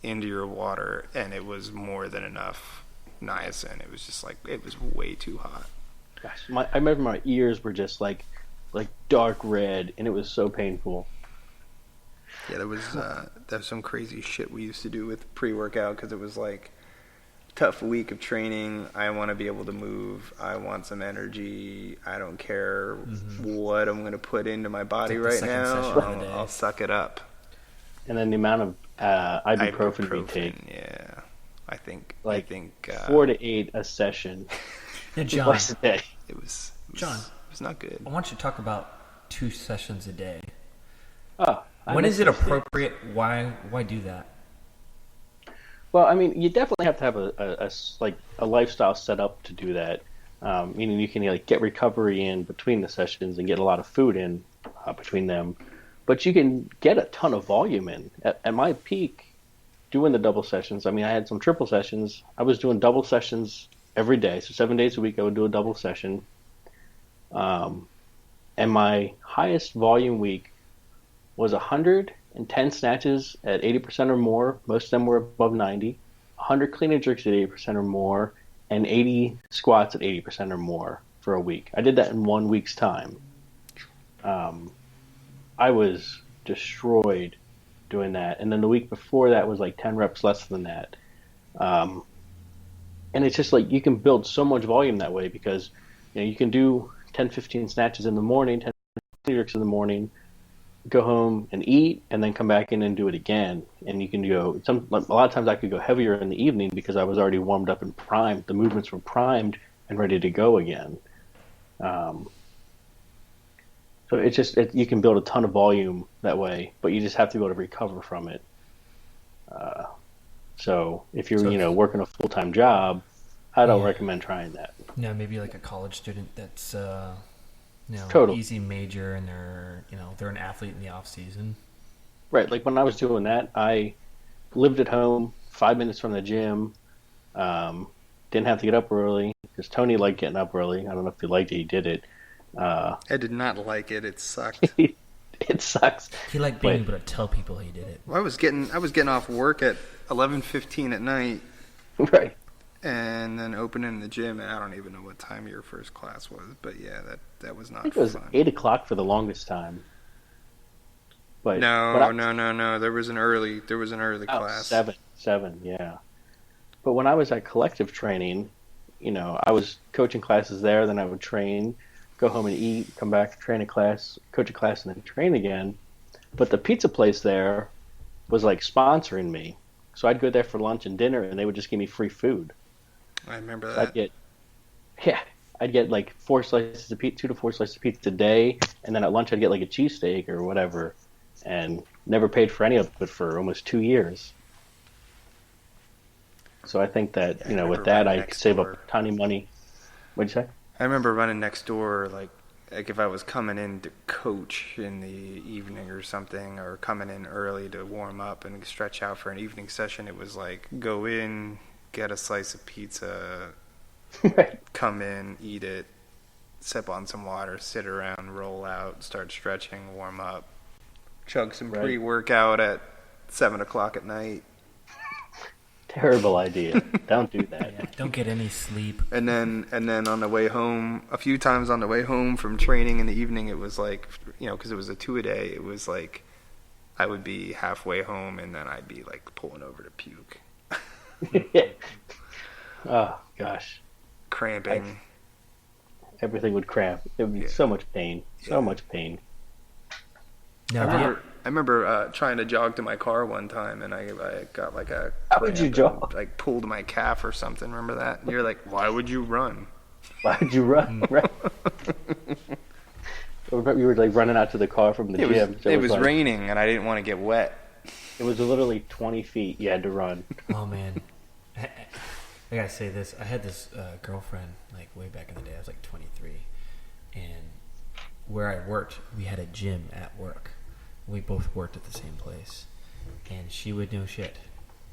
into your water, and it was more than enough niacin. It was just like it was way too hot. Gosh, I remember my ears were just like dark red, and it was so painful. Yeah, there was some crazy shit we used to do with pre-workout because it was like tough week of training. I want to be able to move. I want some energy. I don't care what I'm going to put into my body It's like the right second now. session of the day. I'll suck it up. And then the amount of ibuprofen we take, Yeah, I think 4 to 8 a session, Now, John, twice a day. it was John. It was not good. I want you to talk about 2 sessions a day. Oh, When is it appropriate? Why do that? Well, I mean, you definitely have to have a lifestyle set up to do that. meaning you can like get recovery in between the sessions and get a lot of food in between them. But you can get a ton of volume in. At my peak, doing the double sessions, I mean, I had some triple sessions. I was doing double sessions every day. So 7 days a week, I would do a double session. And my highest volume week was 110 snatches at 80% or more. Most of them were above 90. 100 clean and jerks at 80% or more, and 80 squats at 80% or more for a week. I did that in 1 week's time. I was destroyed doing that. And then the week before that was like 10 reps less than that. And it's just like you can build so much volume that way because you can do 10, 15 snatches in the morning, 10 jerks in the morning, go home and eat, and then come back in and do it again. And you can go a lot of times I could go heavier in the evening because I was already warmed up and primed. The movements were primed and ready to go again. So it's just you can build a ton of volume that way, but you just have to be able to recover from it. So if you're working a full-time job, I don't recommend trying that. No, maybe like a college student that's Totally. easy major and they're an athlete in the off season. Right, like when I was doing that, I lived at home, 5 minutes from the gym. Didn't have to get up early because Tony liked getting up early. I don't know if he liked it; he did it. I did not like it. It sucked. It sucks. He liked being able to tell people he did it. Well, I was getting off work at 11:15 at night, Right. and then opening the gym. And I don't even know what time your first class was, but yeah, that was not I think it was fun. 8 o'clock for the longest time. But No. There was an early class. 7, yeah. But when I was at collective training, I was coaching classes there. Then I would train, go home and eat, come back, train a class, coach a class, and then train again. But the pizza place there was like sponsoring me, so I'd go there for lunch and dinner, and they would just give me free food. I remember So that. I'd get like 4 slices of pizza, 2 to 4 slices of pizza a day, and then at lunch I'd get like a cheesesteak or whatever, and never paid for any of it for almost 2 years. So I think that Yeah, I with remember that running I could next save door. up tiny money. What'd you say? I remember running next door, like if I was coming in to coach in the evening or something, or coming in early to warm up and stretch out for an evening session. It was like go in, get a slice of pizza, Right. come in, eat it, sip on some water, sit around, roll out, start stretching, warm up, chug some Right. pre-workout at 7 o'clock at night. Terrible idea. Don't do that. Yeah, don't get any sleep. And then on the way home, a few times on the way home from training in the evening, it was like, because it was a 2-a-day, it was like I would be halfway home and then I'd be like pulling over to puke, Oh gosh, cramping. everything would cramp. It would be so much pain. So much pain. No, I remember trying to jog to my car one time, and I got like a How would you cramp and, jog? like pulled my calf or something. Remember that? And you're like, why would you run? Why'd you run? Right. You were like running out to the car from the gym. So It was like, raining, and I didn't want to get wet. It was literally 20 feet you had to run. oh man, I gotta say this. I had this girlfriend like way back in the day. I was like 23, and where I worked, we had a gym at work. We both worked at the same place, and she would no shit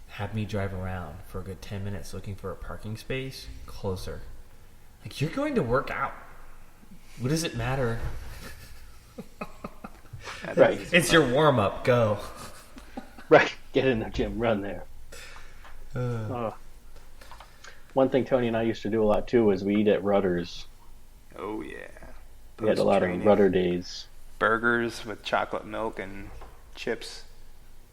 have me drive around for a good 10 minutes looking for a parking space closer. Like, you're going to work out. What does it matter? Right. It's your warm up. Go. Right. Get in the gym. Run there. One thing Tony and I used to do a lot too was we eat at Rutter's. Oh yeah. We had a lot of Post-training. Rudder days. Burgers with chocolate milk and chips.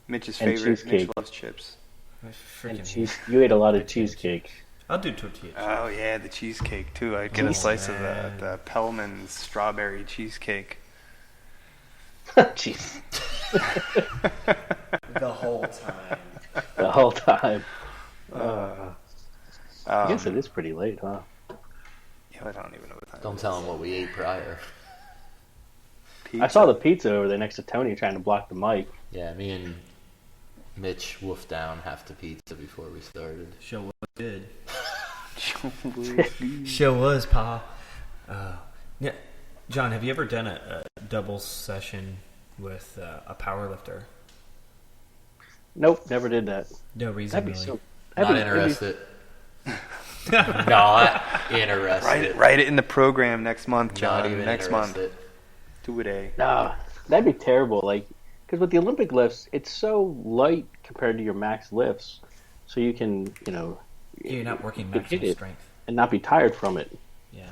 Mitch's And favorite. cheesecake. Mitch loves chips. I And freaking cheese. You ate a lot of cheesecake. I'll do tortillas. Oh yeah, the cheesecake too. I'd get Oh, a slice of man. the Pellman's strawberry cheesecake. Jeez. The whole time. The whole time. I guess it is pretty late, huh? Yeah, I don't even know what time. Don't it tell is. them what we ate prior. I saw the pizza over there next to Tony trying to block the mic. Yeah, me and Mitch wolfed down half the pizza before we started. Show what good. Show us, Pa. Yeah, John, have you ever done a double session with a power lifter? Nope, never did that. No reason, That'd be really. so. Not interested. Not interested. Write it in the program next month, John. Not even Next month. interested. 2-a-day. Nah, that'd be terrible. Like, because with the Olympic lifts, it's so light compared to your max lifts, so you can, You're not working hit maximum it strength. and not be tired from it. Yeah.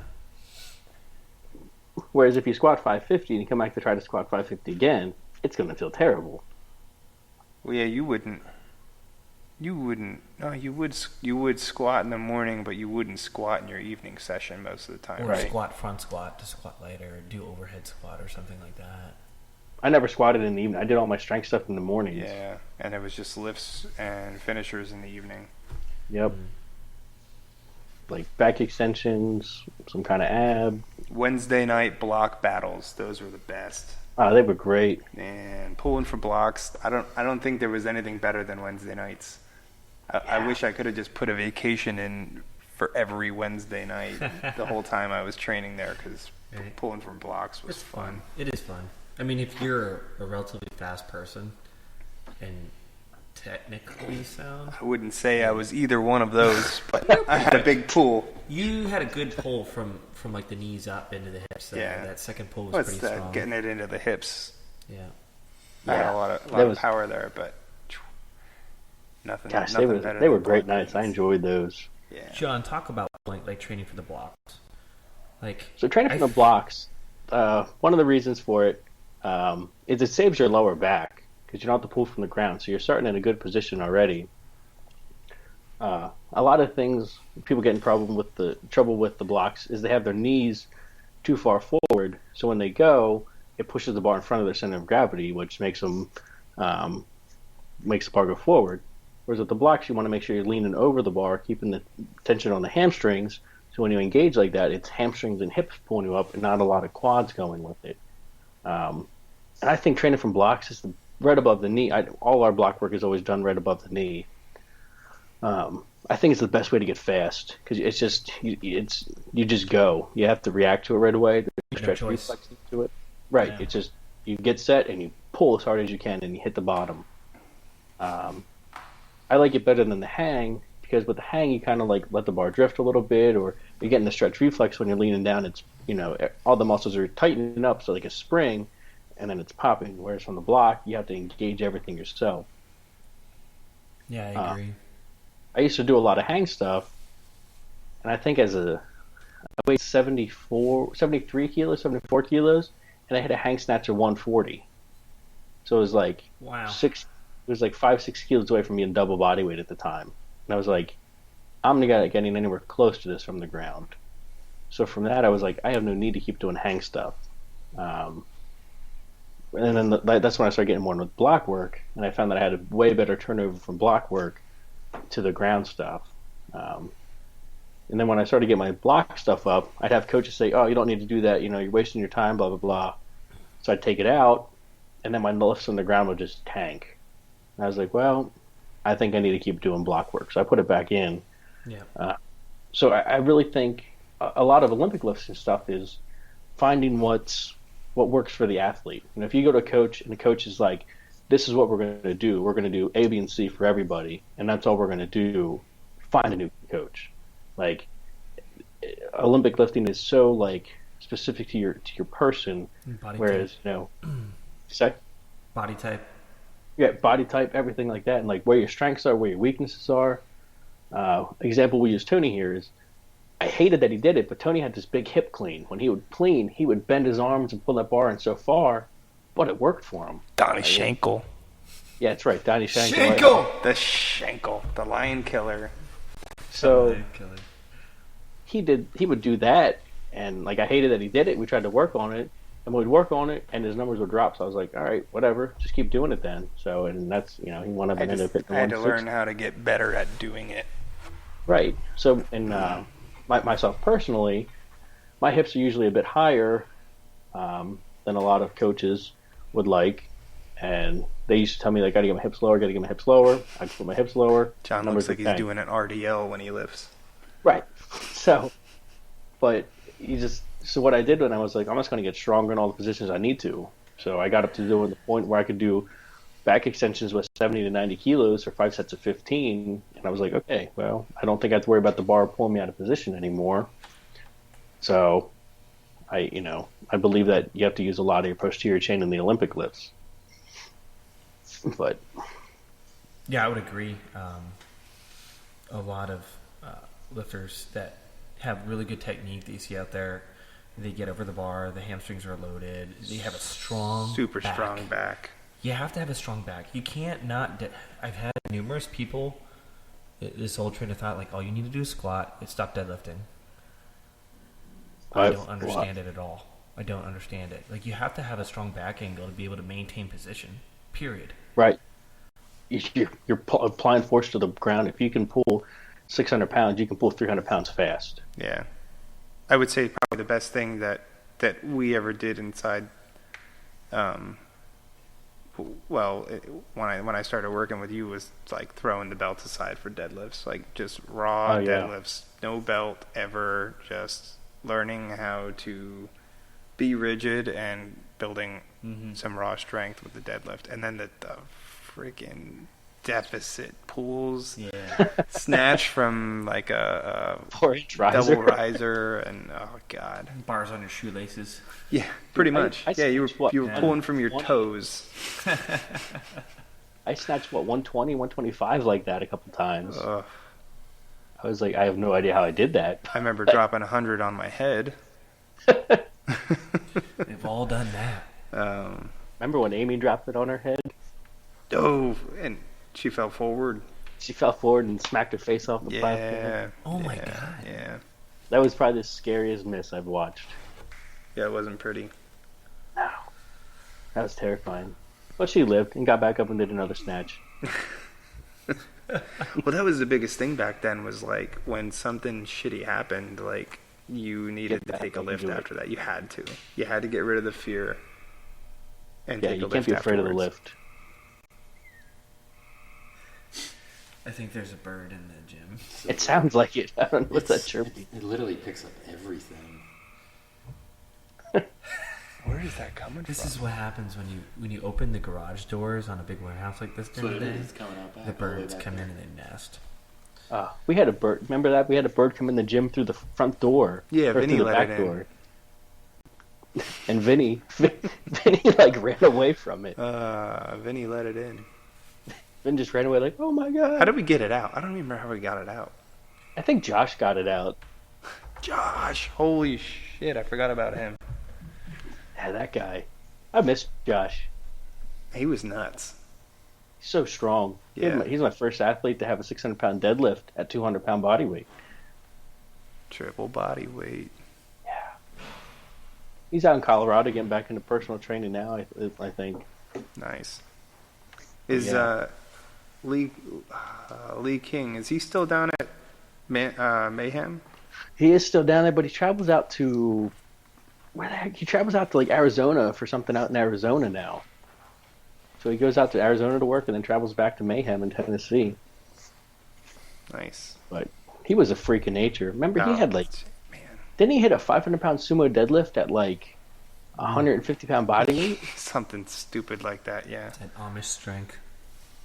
Whereas if you squat 550 and you come back to try to squat 550 again, it's going to feel terrible. Well, yeah, you wouldn't. No, you would squat in the morning, but you wouldn't squat in your evening session most of the time, Or right? squat front squat to squat later, or do overhead squat or something like that. I never squatted in the evening. I did all my strength stuff in the mornings. Yeah, and it was just lifts and finishers in the evening. Yep. Like back extensions, some kind of ab. Wednesday night block battles; those were the best. They were great. And pulling for blocks, I don't think there was anything better than Wednesday nights. I wish I could have just put a vacation in for every Wednesday night the whole time I was training there, because Right. pulling from blocks was It's fun. It is fun. I mean, if you're a relatively fast person and technically sound, I wouldn't say I was either one of those, but I had a big pull. you had a good pull from like the knees up into the hips. Yeah. That second pull was What's pretty that? strong. Getting it into the hips. Yeah. I had Yeah, a lot that of was- power there, but nothing. Gosh, nothing they better were than great block nights. I nights. enjoyed those. Yeah. John, talk about like training for the blocks. Like, So training I for the f- blocks, one of the reasons for it is it saves your lower back because you don't have to pull from the ground. So you're starting in a good position already. A lot of things people get in trouble with the blocks is they have their knees too far forward. So when they go, it pushes the bar in front of their center of gravity, which makes them makes the bar go forward. Whereas with the blocks, you want to make sure you're leaning over the bar, keeping the tension on the hamstrings. So when you engage like that, it's hamstrings and hips pulling you up, and not a lot of quads going with it. And I think training from blocks is right above the knee. All our block work is always done right above the knee. I think it's the best way to get fast because it's just you just go. You have to react to it right away. There's No stretch choice. reflexes to it. Right. Yeah. It's just you get set and you pull as hard as you can and you hit the bottom. I like it better than the hang because with the hang you kind of like let the bar drift a little bit, or you're getting the stretch reflex when you're leaning down. It's all the muscles are tightening up, so like a spring, and then it's popping. Whereas from the block, you have to engage everything yourself. Yeah, I agree. I used to do a lot of hang stuff, and I think I weighed 73 kilos, 74 kilos, and I hit a hang snatch of 140. So it was like Wow. 5-6 kilos away from being double body weight at the time. And I was like, I'm not getting anywhere close to this from the ground. So from that, I was like, I have no need to keep doing hang stuff. And then that's when I started getting more with block work, and I found that I had a way better turnover from block work to the ground stuff. And then when I started to get my block stuff up, I'd have coaches say, "Oh, you don't need to do that. You're wasting your time." Blah blah blah. So I'd take it out, and then my lifts on the ground would just tank. And I was like, "Well, I think I need to keep doing block work." So I put it back in. Yeah. So I really think a lot of Olympic lifts and stuff is finding what works for the athlete. And if you go to a coach and the coach is like, "This is what we're going to do. We're going to do A, B, and C for everybody, and that's all we're going to do," find a new coach. Like Olympic lifting is so like specific to your person, Body whereas type. say Body type. body type, everything like that, and like where your strengths are, where your weaknesses are. Example we use Tony here is I hated that he did it, but Tony had this big hip clean. When he would clean, he would bend his arms and pull that bar in so far, but it worked for him. Donnie Schenkel. Yeah, that's right, Donnie Schenkel. Schenkel! The Schenkel. The lion killer. So he would do that, and like I hated that he did it. We tried to work on it, and we'd work on it, and his numbers would drop. So I was like, all right, whatever, just keep doing it then. So, and that's he won up I and ended up hitting had to 160. learn how to get better at doing it. Right. So, and myself personally, my hips are usually a bit higher than a lot of coaches would like, and they used to tell me like, "Gotta get my hips lower, gotta get my hips lower." I'd put my hips lower. John numbers looks like would he's tank. doing an RDL when he lifts. Right. So, but so what I did when I was like, I'm just going to get stronger in all the positions I need to. So I got up to doing the point where I could do back extensions with 70 to 90 kilos or 5 sets of 15. And I was like, okay, well, I don't think I have to worry about the bar pulling me out of position anymore. So I believe that you have to use a lot of your posterior chain in the Olympic lifts. But Yeah, I would agree. A lot of lifters that have really good technique that you see out there, they get over the bar, the hamstrings are loaded, they have a Super strong back. You have to have a strong back. You can't not. I've had numerous people, this old train of thought, like, all you need to do is squat, stop deadlifting. I don't understand it at all. I don't understand it. Like, you have to have a strong back angle to be able to maintain position, period. right, you're applying force to the ground. If you can pull 600 pounds, you can pull 300 pounds fast. Yeah. I would say probably the best thing that we ever did inside, when I started working with you was like throwing the belts aside for deadlifts, like just raw deadlifts, no belt ever, just learning how to be rigid and building some raw strength with the deadlift. And then the freaking deficit pulls, snatch from like a 4-inch riser. double riser, and oh god, Bars on your shoelaces. yeah, pretty much. I You were snatched pulling from your toes. I snatched 120, 125 like that a couple times. Ugh. I was like, I have no idea how I did that. I remember dropping 100 on my head. They've all done that. Remember when Amy dropped it on her head? And she fell forward. She fell forward and smacked her face off the platform. Yeah. Oh my god. Yeah. That was probably the scariest miss I've watched. Yeah, it wasn't pretty. No. That was terrifying. But she lived and got back up and did another snatch. Well, that was the biggest thing back then, was like when something shitty happened, like you needed to take a lift after that. You had to. You had to get rid of the fear and take a lift. You can't be afraid of the lift. I think there's a bird in the gym. It sounds like it. I don't know what's that chirp. It literally picks up everything. Where is that coming This from? is what happens when you open the garage doors on a big warehouse like this during the day. It's coming out back. The birds come in and they nest. We had a bird. Remember that? We had a bird come in the gym through the front door. Yeah, or Vinny through the let back it in. door. And Vinny like ran away from it. Vinny let it in. Vin just ran away like, oh my god. How did we get it out? I don't even remember how we got it out. I think Josh got it out. Josh, holy shit, I forgot about him. Yeah, that guy. I miss Josh. He was nuts. He's so strong. Yeah. He's my first athlete to have a 600-pound deadlift at 200-pound body weight. Triple body weight. Yeah. He's out in Colorado getting back into personal training now, I think. Nice. Is Lee King, is he still down at Mayhem? He is still down there, but he travels out to... Where the heck? He travels out to like Arizona for something out in Arizona now. So he goes out to Arizona to work and then travels back to Mayhem in Tennessee. Nice. But he was a freak of nature. Remember, he had like... Man. Didn't he hit a 500-pound sumo deadlift at like 150-pound body weight? Something stupid like that, yeah. That Amish strength.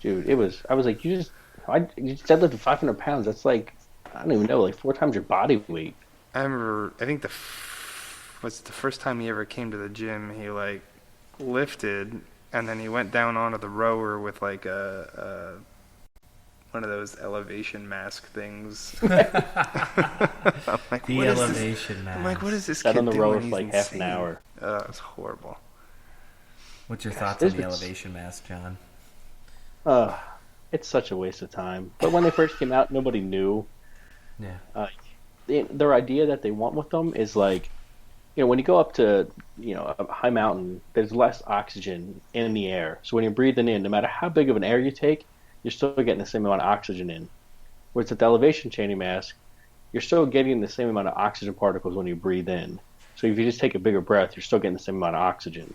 Dude, I was like, you just deadlifted 500 pounds. That's like, I don't even know, like 4 times your body weight. I remember, I think the first time he ever came to the gym, he like lifted and then he went down onto the rower with like a one of those elevation mask things. I'm like, The elevation mask. I'm like, what is this Sat kid on the doing? rower for He's like half an insane. hour. It was horrible. What's your thoughts on the it's- elevation mask, John? It's such a waste of time. But when they first came out, nobody knew. Yeah. Their idea that they want with them is like, when you go up to, a high mountain, there's less oxygen in the air. So when you're breathing in, no matter how big of an air you take, you're still getting the same amount of oxygen in. Whereas at the elevation training mask, you're still getting the same amount of oxygen particles when you breathe in. So if you just take a bigger breath, you're still getting the same amount of oxygen.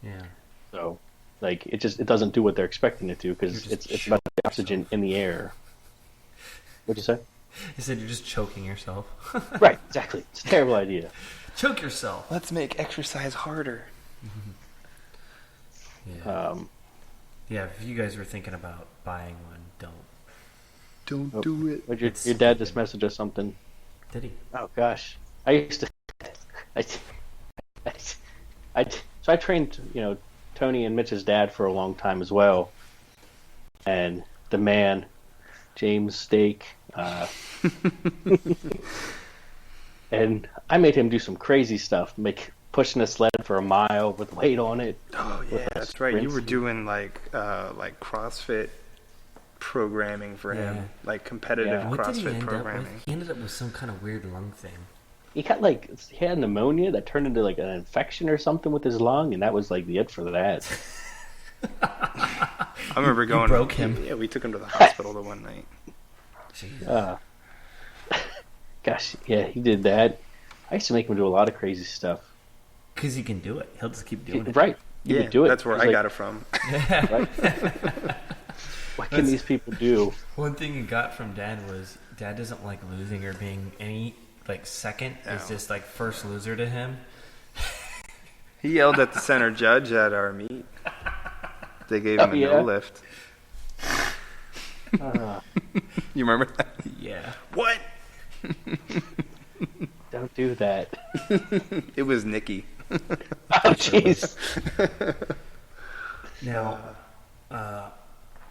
Yeah. So, like, it doesn't do what they're expecting it to because it's about the oxygen in the air. What'd you say? He said you're just choking yourself. Right, exactly. It's a terrible idea. Choke yourself. Let's make exercise harder. Yeah. Yeah, if you guys were thinking about buying one, don't. Don't do it. But your dad just messaged us something. Did he? Oh gosh, I used to. So I trained, Tony and Mitch's dad for a long time as well, and the man, James Stake, and I made him do some crazy stuff, pushing a sled for a mile with weight on it. Oh yeah, that's right. You were doing like CrossFit programming for him, like competitive What did he CrossFit end programming. up with? He ended up with some kind of weird lung thing. He had pneumonia that turned into like an infection or something with his lung, and that was like the it for that. I remember going. Broke him. Yeah, we took him to the hospital the one night. Gosh, yeah, he did that. I used to make him do a lot of crazy stuff. Because he can do it. He'll just keep doing it. Right. You Yeah, could do it. that's where It's I got it from. Right? What can these people do? One thing you got from Dad was Dad doesn't like losing or being any second. It's No. just like first loser to him. He yelled at the center judge at our meet. They gave him a no lift. You remember that? Yeah. What? Don't do that. It was Nikki. Oh, jeez. Now,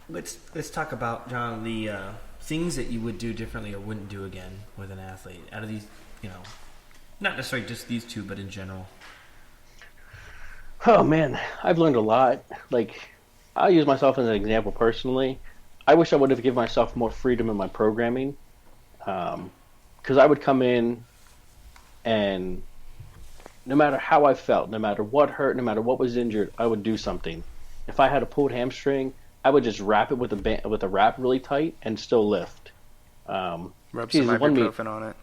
let's talk about, John, the things that you would do differently or wouldn't do again with an athlete. Out of these, not necessarily just these two, but in general. Oh man, I've learned a lot. Like, I'll use myself as an example personally. I wish I would have given myself more freedom in my programming, because I would come in and no matter how I felt, no matter what hurt, no matter what was injured, I would do something. If I had a pulled hamstring, I would just wrap it with a wrap really tight and still lift. Rub geez, some the one ibuprofen on it.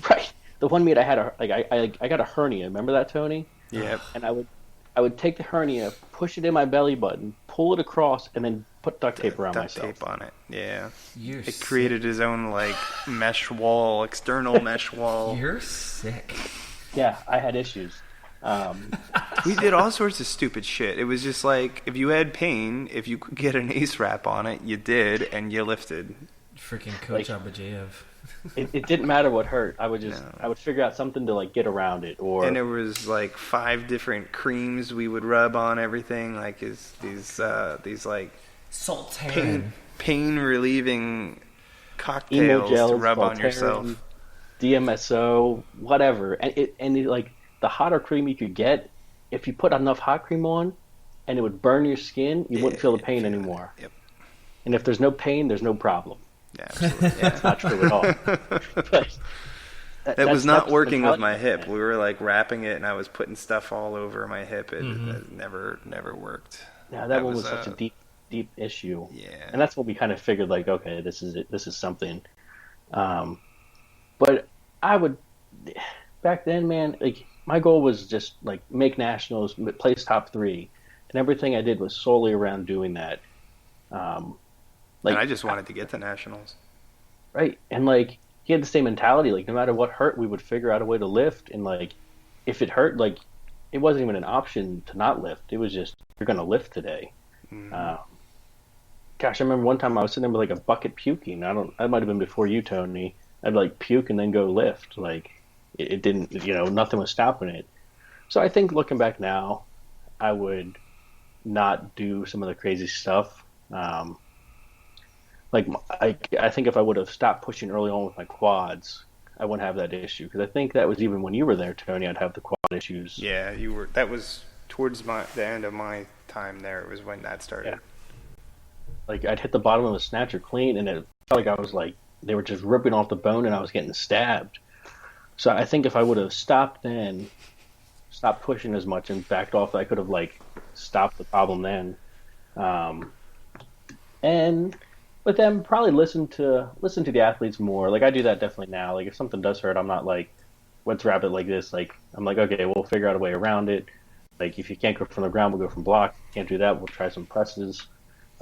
Right. The one meet I had I got a hernia. Remember that, Tony? Yep. And I would take the hernia, push it in my belly button, pull it across, and then put duct tape around Duct myself. tape on it. Yeah. You're It sick. created his own mesh wall, external mesh wall. You're sick. Yeah, I had issues. We did all sorts of stupid shit. It was just like, if you had pain, if you could get an ace wrap on it, you did, and you lifted. Freaking Coach Abajev. It didn't matter what hurt. I would No. I would figure out something to get around it, or And there was 5 different creams we would rub on everything, these Sultan. pain relieving emo cocktails gels, to rub on Voltaren, yourself. DMSO, whatever. And the hotter cream you could get, if you put enough hot cream on, and it would burn your skin, you wouldn't feel the pain anymore. Yep. And if there's no pain, there's no problem. Yeah, absolutely. Yeah. That's not true at all. But That was not that's working with my mentality. hip. We were wrapping it, and I was putting stuff all over my hip. It never worked. Yeah, that one was such a deep issue. Yeah. And that's what we kind of figured, okay, this is it. This is something. But I would, back then, man, my goal was just make nationals, place top 3, and everything I did was solely around doing that. And I just wanted to get to nationals. Right, and he had the same mentality. No matter what hurt, we would figure out a way to lift. And if it hurt, it wasn't even an option to not lift. It was just, you're gonna lift today. Gosh, I remember one time I was sitting there with a bucket puking. That might have been before you, Tony. I'd puke and then go lift. It didn't, nothing was stopping it. So I think looking back now, I would not do some of the crazy stuff. I think if I would have stopped pushing early on with my quads, I wouldn't have that issue. Because I think that was even when you were there, Tony, I'd have the quad issues. Yeah, you were. That was towards the end of my time there. Was when that started. Yeah. I'd hit the bottom of the snatcher clean, and it felt like I was they were just ripping off the bone, and I was getting stabbed. So I think if I would have stopped then, stopped pushing as much and backed off, I could have stopped the problem then. But then probably listen to the athletes more. I do that definitely now. If something does hurt, I'm not let's wrap it like this. I'm okay, we'll figure out a way around it. If you can't go from the ground, we'll go from block. If you can't do that, we'll try some presses.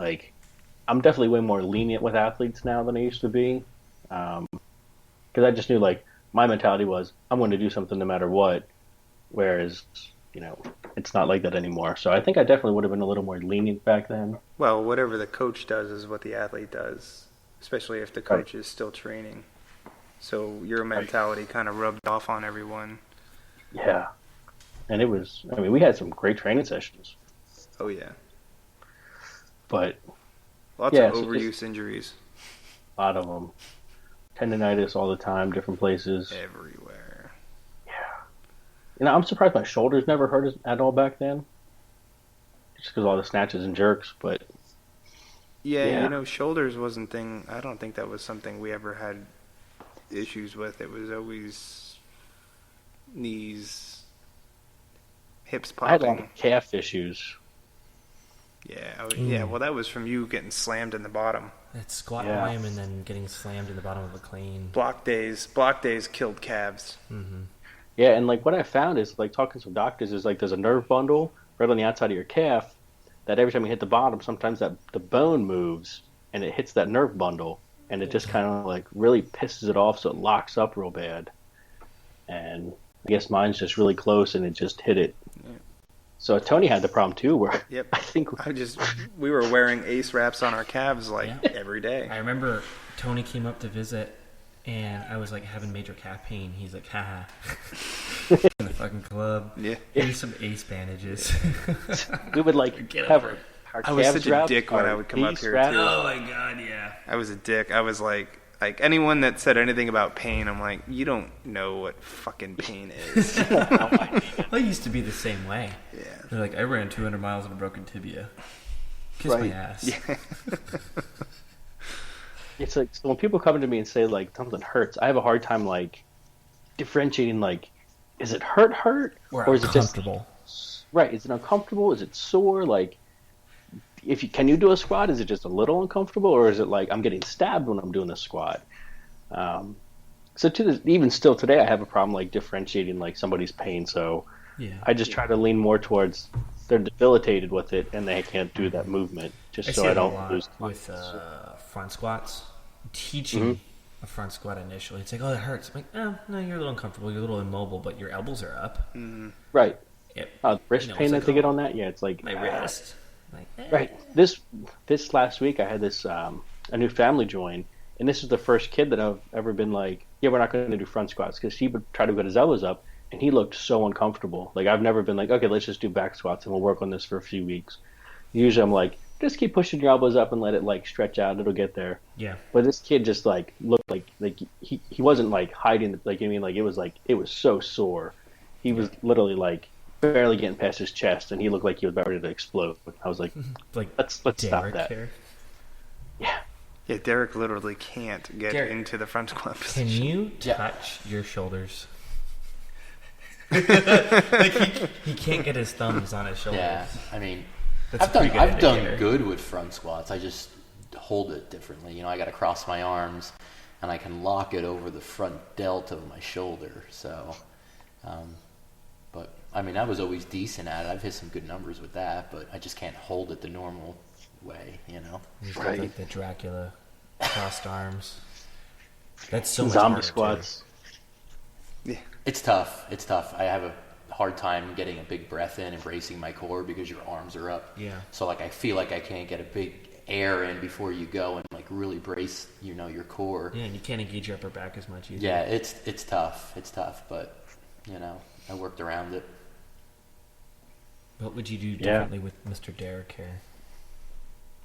I'm definitely way more lenient with athletes now than I used to be. because I just knew like my mentality was I'm going to do something no matter what, whereas it's not like that anymore. So I think I definitely would have been a little more lenient back then. Well, whatever the coach does is what the athlete does, especially if the coach is still training. So your mentality kind of rubbed off on everyone. Yeah. And it was, I mean, we had some great training sessions, Oh yeah, but lots Yeah, of so overuse injuries a lot of them. Tendonitis all the time, different places. everywhere. I'm surprised my shoulders never hurt at all back then. Just because all the snatches and jerks, but Yeah, Yeah. shoulders wasn't thing. I don't think that was something we ever had issues with. It was always knees, hips I had a lot popping. of calf issues. Yeah. Well, that was from you getting slammed in the bottom. That squat Yeah. volume and then getting slammed in the bottom of a clean. Block days killed calves. Mm-hmm. Yeah, and like what I found is like talking to some doctors is like there's a nerve bundle right on the outside of your calf that every time you hit the bottom, sometimes that the bone moves and it hits that nerve bundle and it just kind of like really pisses it off, so it locks up real bad. And I guess mine's just really close and it just hit it. Yeah. So Tony had the problem too, where Yep. I think We were wearing ace wraps on our calves like Yeah. every day. I remember Tony came up to visit, and I was like having major calf pain. He's like, haha. In the fucking club. Yeah. Here's some ace bandages. we would like Get have over it. our I was calves such a wrapped, dick when our I would come up knees here, wrapped. too. Oh my god, yeah. I was a dick. I was like anyone that said anything about pain, I'm like, you don't know what fucking pain is. I used to be the same way. Yeah. They're like, I ran 200 miles of a broken tibia. Kiss my Right. ass. Yeah. It's like so when people come to me and say like something hurts, I have a hard time like differentiating like is it hurt Or is it just uncomfortable. right? Is it uncomfortable? Is it sore? Like if you can you do a squat? Is it just a little uncomfortable, or is it like I'm getting stabbed when I'm doing the squat? So even still today, I have a problem like differentiating like somebody's pain. So Yeah. I just try to lean more towards they're debilitated with it and they can't do that movement, just I so see I it a don't lot lose. with front squats. Teaching a front squat initially, it's like, oh, that hurts. I'm like, oh, no, you're a little uncomfortable, you're a little immobile, but your elbows are up. Right. Yep. Wrist You know, pain it's that like, they get oh, on that, yeah, it's like My wrist. Like, Right. This last week, I had this a new family join, and this is the first kid that I've ever been like, yeah, we're not going to do front squats because he would try to get his elbows up, and he looked so uncomfortable. Like I've never been like, okay, let's just do back squats and we'll work on this for a few weeks. Usually, I'm like, just keep pushing your elbows up and let it like stretch out. It'll get there. Yeah. But this kid just like looked like he wasn't like hiding. Like I mean, like it was so sore. He was literally like barely getting past his chest, and he looked like he was about ready to explode. I was like, Like let's stop Derek that. here. Yeah. Yeah, Derek literally can't get Derek, into the front squat Can position. you Yeah. touch your shoulders? Like he can't get his thumbs on his shoulders. Yeah, I mean, That's a I've done pretty good I've done indicator. good with front squats. I just hold it differently. You know, I got to cross my arms, and I can lock it over the front delt of my shoulder. So, but I mean, I was always decent at it. I've hit some good numbers with that, but I just can't hold it the normal way. You know. He's got Right. like the Dracula crossed arms. That's so much Zombie harder, too. squats. Yeah. It's tough. It's tough. I have a hard time getting a big breath in and bracing my core because your arms are up. Yeah. So like I feel like I can't get a big air in before you go and like really brace, your core. Yeah, and you can't engage your upper back as much either. Yeah, it's tough. It's tough, but I worked around it. What would you do Yeah. differently with Mr. Derek here?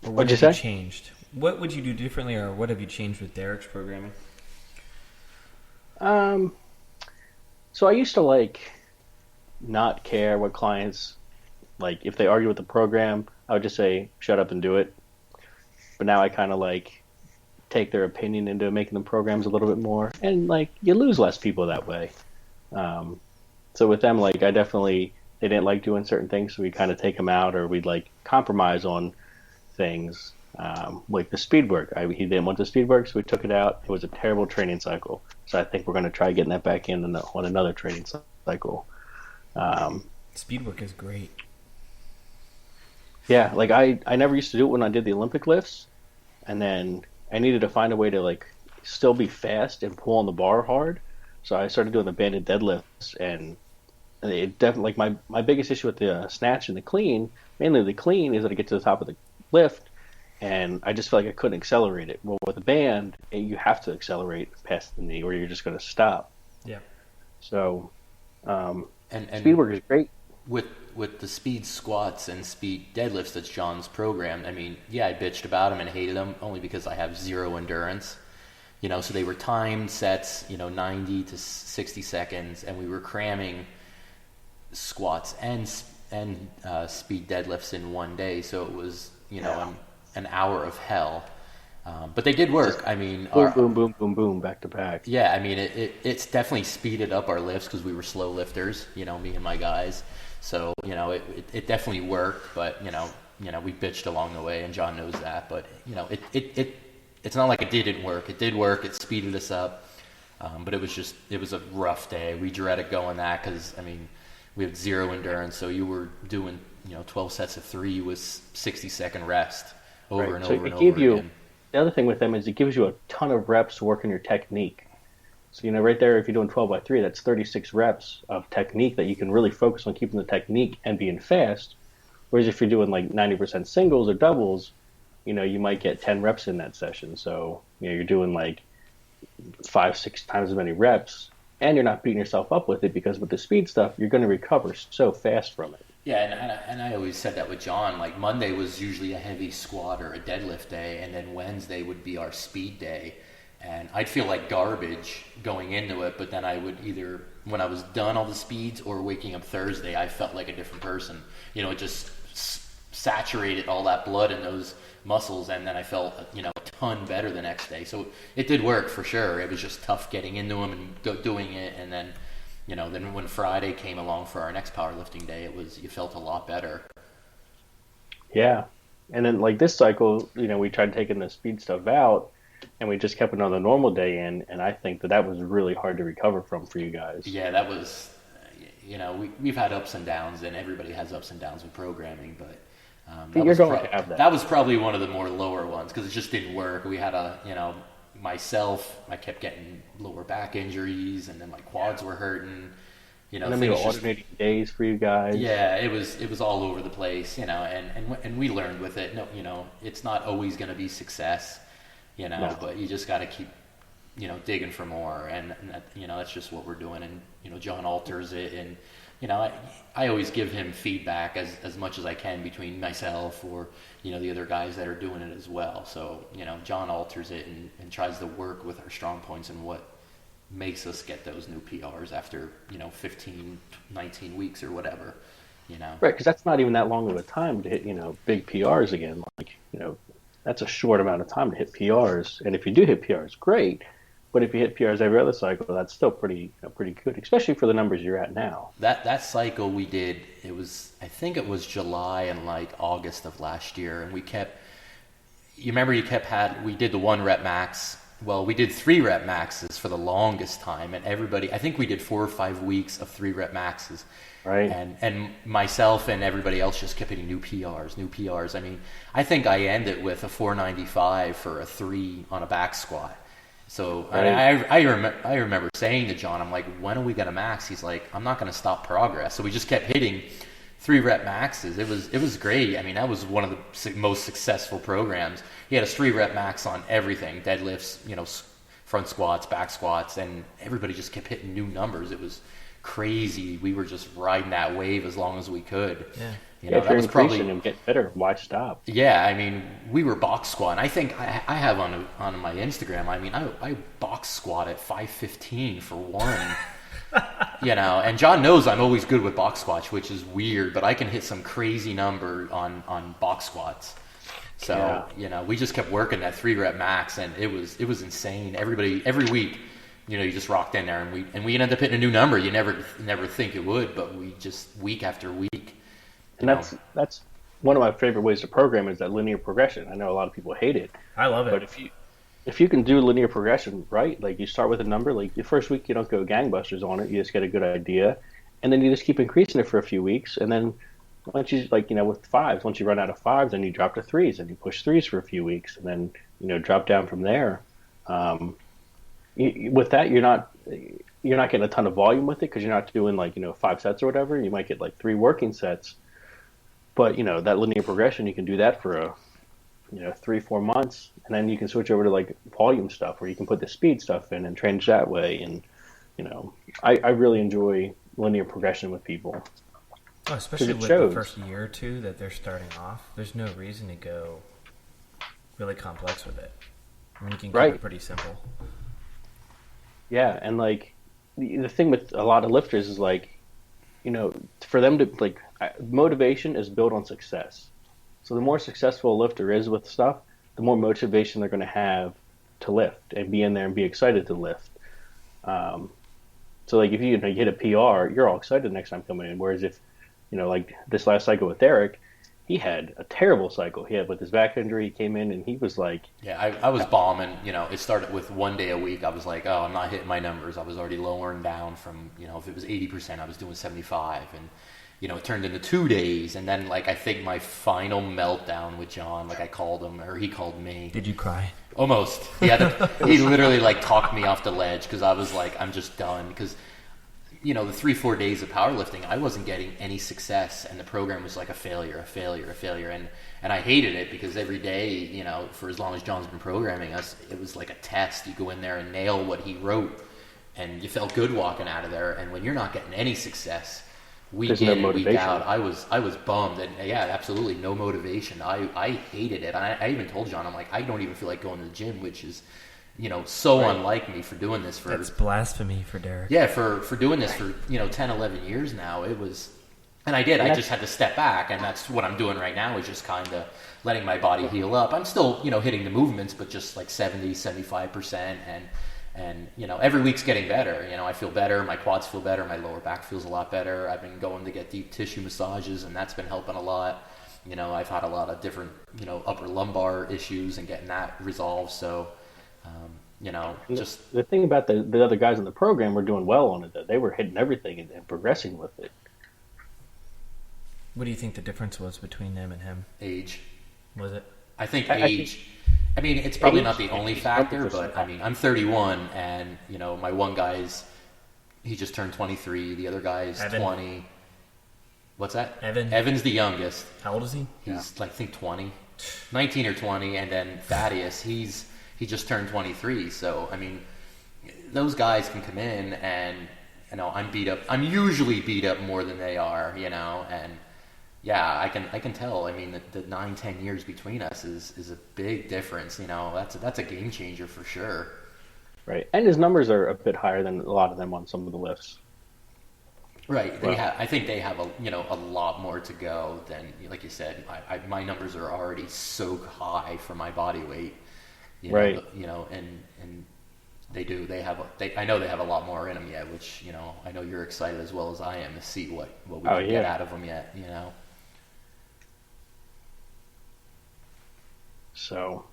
Or what What'd you have say? changed? What would you do differently, or what have you changed with Derek's programming? So I used to like not care what clients like if they argue with the program, I would just say shut up and do it. But now I kind of like take their opinion into making the programs a little bit more, and like you lose less people that way. So with them, like they didn't like doing certain things, so we kind of take them out, or we'd like compromise on things. Like the speed work, he didn't want the speed work, so we took it out. It was a terrible training cycle, so I think we're going to try getting that back in on another training cycle. Speed work is great. Yeah, like I never used to do it when I did the Olympic lifts, and then I needed to find a way to like still be fast and pull on the bar hard. So I started doing the banded deadlifts, and it definitely like my biggest issue with the snatch and the clean, mainly the clean, is that I get to the top of the lift and I just feel like I couldn't accelerate it. Well, with a band, you have to accelerate past the knee, or you're just going to stop. Yeah. So, speed And work is great. with the speed squats and speed deadlifts that's John's program, I mean, yeah, I bitched about them and hated them only because I have zero endurance. So they were timed sets, 90 to 60 seconds, and we were cramming squats and speed deadlifts in one day. So it was, an hour of hell. But they did work. I mean, Boom, boom, boom, boom, boom, back to back. yeah, I mean, it's definitely speeded up our lifts because we were slow lifters, me and my guys. So, it definitely worked, but, we bitched along the way, and John knows that. But, it's not like it didn't work. It did work. It speeded us up. But it was a rough day. We dreaded going that because, I mean, we have zero endurance. So you were doing, 12 sets of 3 with 60-second rest over Right. and So over it and gave over you again. the other thing with them is it gives you a ton of reps to work on your technique. So right there, if you're doing 12 by 3, that's 36 reps of technique that you can really focus on keeping the technique and being fast. Whereas if you're doing like 90% singles or doubles, you might get 10 reps in that session. So you're doing like 5, 6 times as many reps, and you're not beating yourself up with it, because with the speed stuff, you're going to recover so fast from it. Yeah, and I always said that with John. Like Monday was usually a heavy squat or a deadlift day, and then Wednesday would be our speed day. And I'd feel like garbage going into it, but then I would either, when I was done all the speeds or waking up Thursday, I felt like a different person. It just saturated all that blood in those muscles, and then I felt, a ton better the next day. So it did work for sure. It was just tough getting into them and doing it, and then then when Friday came along for our next powerlifting day, you felt a lot better. Yeah. And then like this cycle, we tried taking the speed stuff out, and we just kept another normal day in, and I think that was really hard to recover from for you guys. Yeah, that was, we've had ups and downs, and everybody has ups and downs with programming, but You're going to have that. That was probably one of the more lower ones because it just didn't work. We had myself, I kept getting lower back injuries, and then my quads were hurting. And then we were alternating days for you guys. Yeah, it was all over the place, and we learned with it. No, it's not always going to be success, No. but you just got to keep, digging for more, and that, that's just what we're doing. And John alters it, and I always give him feedback as much as I can between myself or the other guys that are doing it as well. So John alters it and tries to work with our strong points and what makes us get those new PRs after 15, 19 weeks or whatever. Right, because that's not even that long of a time to hit big PRs again. Like that's a short amount of time to hit PRs, and if you do hit PRs, great. But if you hit PRs every other cycle, that's still pretty good, especially for the numbers you're at now. That cycle we did, I think it was July and like August of last year, and we did the 1 rep max. Well, we did 3 rep maxes for the longest time, and I think we did 4 or 5 weeks of 3 rep maxes. Right. And myself and everybody else just kept hitting new PRs. I mean, I think I ended with a 495 for a 3 on a back squat. So right. I remember saying to John, I'm like, when are we going to max? He's like, I'm not going to stop progress. So we just kept hitting 3 rep maxes. It was great. I mean, that was one of the most successful programs. He had a 3 rep max on everything, deadlifts, front squats, back squats, and everybody just kept hitting new numbers. It was crazy. We were just riding that wave as long as we could. Yeah. If you're increasing and get better, why stop? Yeah, I mean, we were box squatting. I think I have on my Instagram. I mean, I box squat at 515 for 1. And John knows I'm always good with box squats, which is weird, but I can hit some crazy number on box squats. So we just kept working that 3 rep max, and it was insane. Every week, you just rocked in there, and we ended up hitting a new number. You never think it would, but we just week after week. And that's one of my favorite ways to program is that linear progression. I know a lot of people hate it. I love it. But if you can do linear progression right, like you start with a number, like the first week you don't go gangbusters on it, you just get a good idea, and then you just keep increasing it for a few weeks, and then once you with 5s, once you run out of 5s, then you drop to 3s, and you push 3s for a few weeks, and then drop down from there. with that, you're not getting a ton of volume with it because you're not doing like 5 sets or whatever. You might get like 3 working sets, but that linear progression, you can do that for 3-4 months, and then you can switch over to like volume stuff where you can put the speed stuff in and change that way. And I really enjoy linear progression with people Oh, because especially it with the shows. first year or two that they're starting off, there's no reason to go really complex with it. I mean, you can keep it Right. pretty simple. Yeah, and like the thing with a lot of lifters is like, for them to like motivation is built on success. So the more successful a lifter is with stuff, the more motivation they're going to have to lift and be in there and be excited to lift. Um, so like if you hit a PR, you're all excited next time coming in. Whereas if like this last cycle with Derek, he had a terrible cycle. He had with his back injury, he came in and he was like, Yeah, I was bombing. It started with 1 day a week. I was like, oh, I'm not hitting my numbers. I was already lowering down from, if it was 80%, I was doing 75. And, it turned into 2 days. And then, like, I think my final meltdown with John, like I called him, or he called me. Did you cry? Almost. He literally, like, talked me off the ledge because I was like, I'm just done. Because, the 3-4 days of powerlifting, I wasn't getting any success, and the program was like a failure, a failure, a failure, and I hated it because every day, for as long as John's been programming us, it was like a test. You go in there and nail what he wrote, and you felt good walking out of there. And when you're not getting any success, week there's in no and week motivation. out, I was bummed, and yeah, absolutely no motivation. I hated it. I even told John, I'm like, I don't even feel like going to the gym, which is so Right. unlike me for doing this for That's blasphemy for Derek. yeah, for doing this for 10, 11 years now. It was, and I did. And I just had to step back, and that's what I'm doing right now. Is just kind of letting my body heal up. I'm still hitting the movements, but just like 70, 75%, and every week's getting better. I feel better. My quads feel better. My lower back feels a lot better. I've been going to get deep tissue massages, and that's been helping a lot. I've had a lot of different upper lumbar issues and getting that resolved. So. Just The thing about the other guys in the program were doing well on it. Though. They were hitting everything and progressing with it. What do you think the difference was between them and him? age. Was it? I think I age. I mean, it's probably age not the only is factor, 100%. but I mean, I'm 31, and my one guy's he just turned 23. The other guy's Evan. 20. What's that? Evan. Evan's the youngest. How old is he? He's like I think 20, 19 or 20, and then Thaddeus, he just turned 23. So I mean, those guys can come in, and I'm beat up. I'm usually beat up more than they are, and yeah, I can tell. I mean, the 9-10 years between us is a big difference. That's a game changer for sure. Right, and his numbers are a bit higher than a lot of them on some of the lifts. Right. Well, I think they have a lot more to go than, like you said. My numbers are already so high for my body weight. Right. And they do. I know they have a lot more in them yet, which I know you're excited as well as I am to see what we can get out of them yet. So,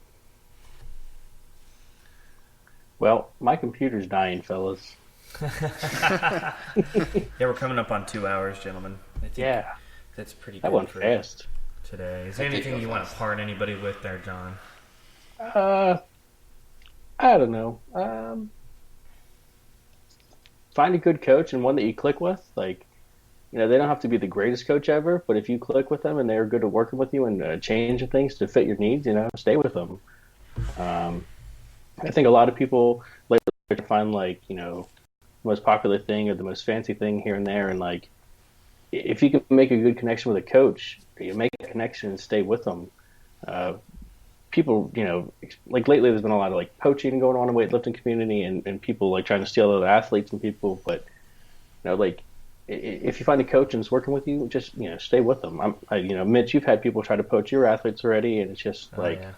well, my computer's dying, fellas. Yeah, we're coming up on 2 hours, gentlemen. I think Yeah, that's pretty good that went for fast. today. Is there That did anything go you want to fast. part anybody with there, John? I don't know. Find a good coach and one that you click with. Like, they don't have to be the greatest coach ever, but if you click with them and they're good at working with you and changing things to fit your needs, stay with them. I think a lot of people lately are to find like, the most popular thing or the most fancy thing here and there, and like, if you can make a good connection with a coach, you make a connection and stay with them. People, like lately there's been a lot of like poaching going on in the weightlifting community and people like trying to steal other athletes and people, but like if you find a coach and is working with you, just stay with them. Mitch, you've had people try to poach your athletes already, and it's just like Yeah.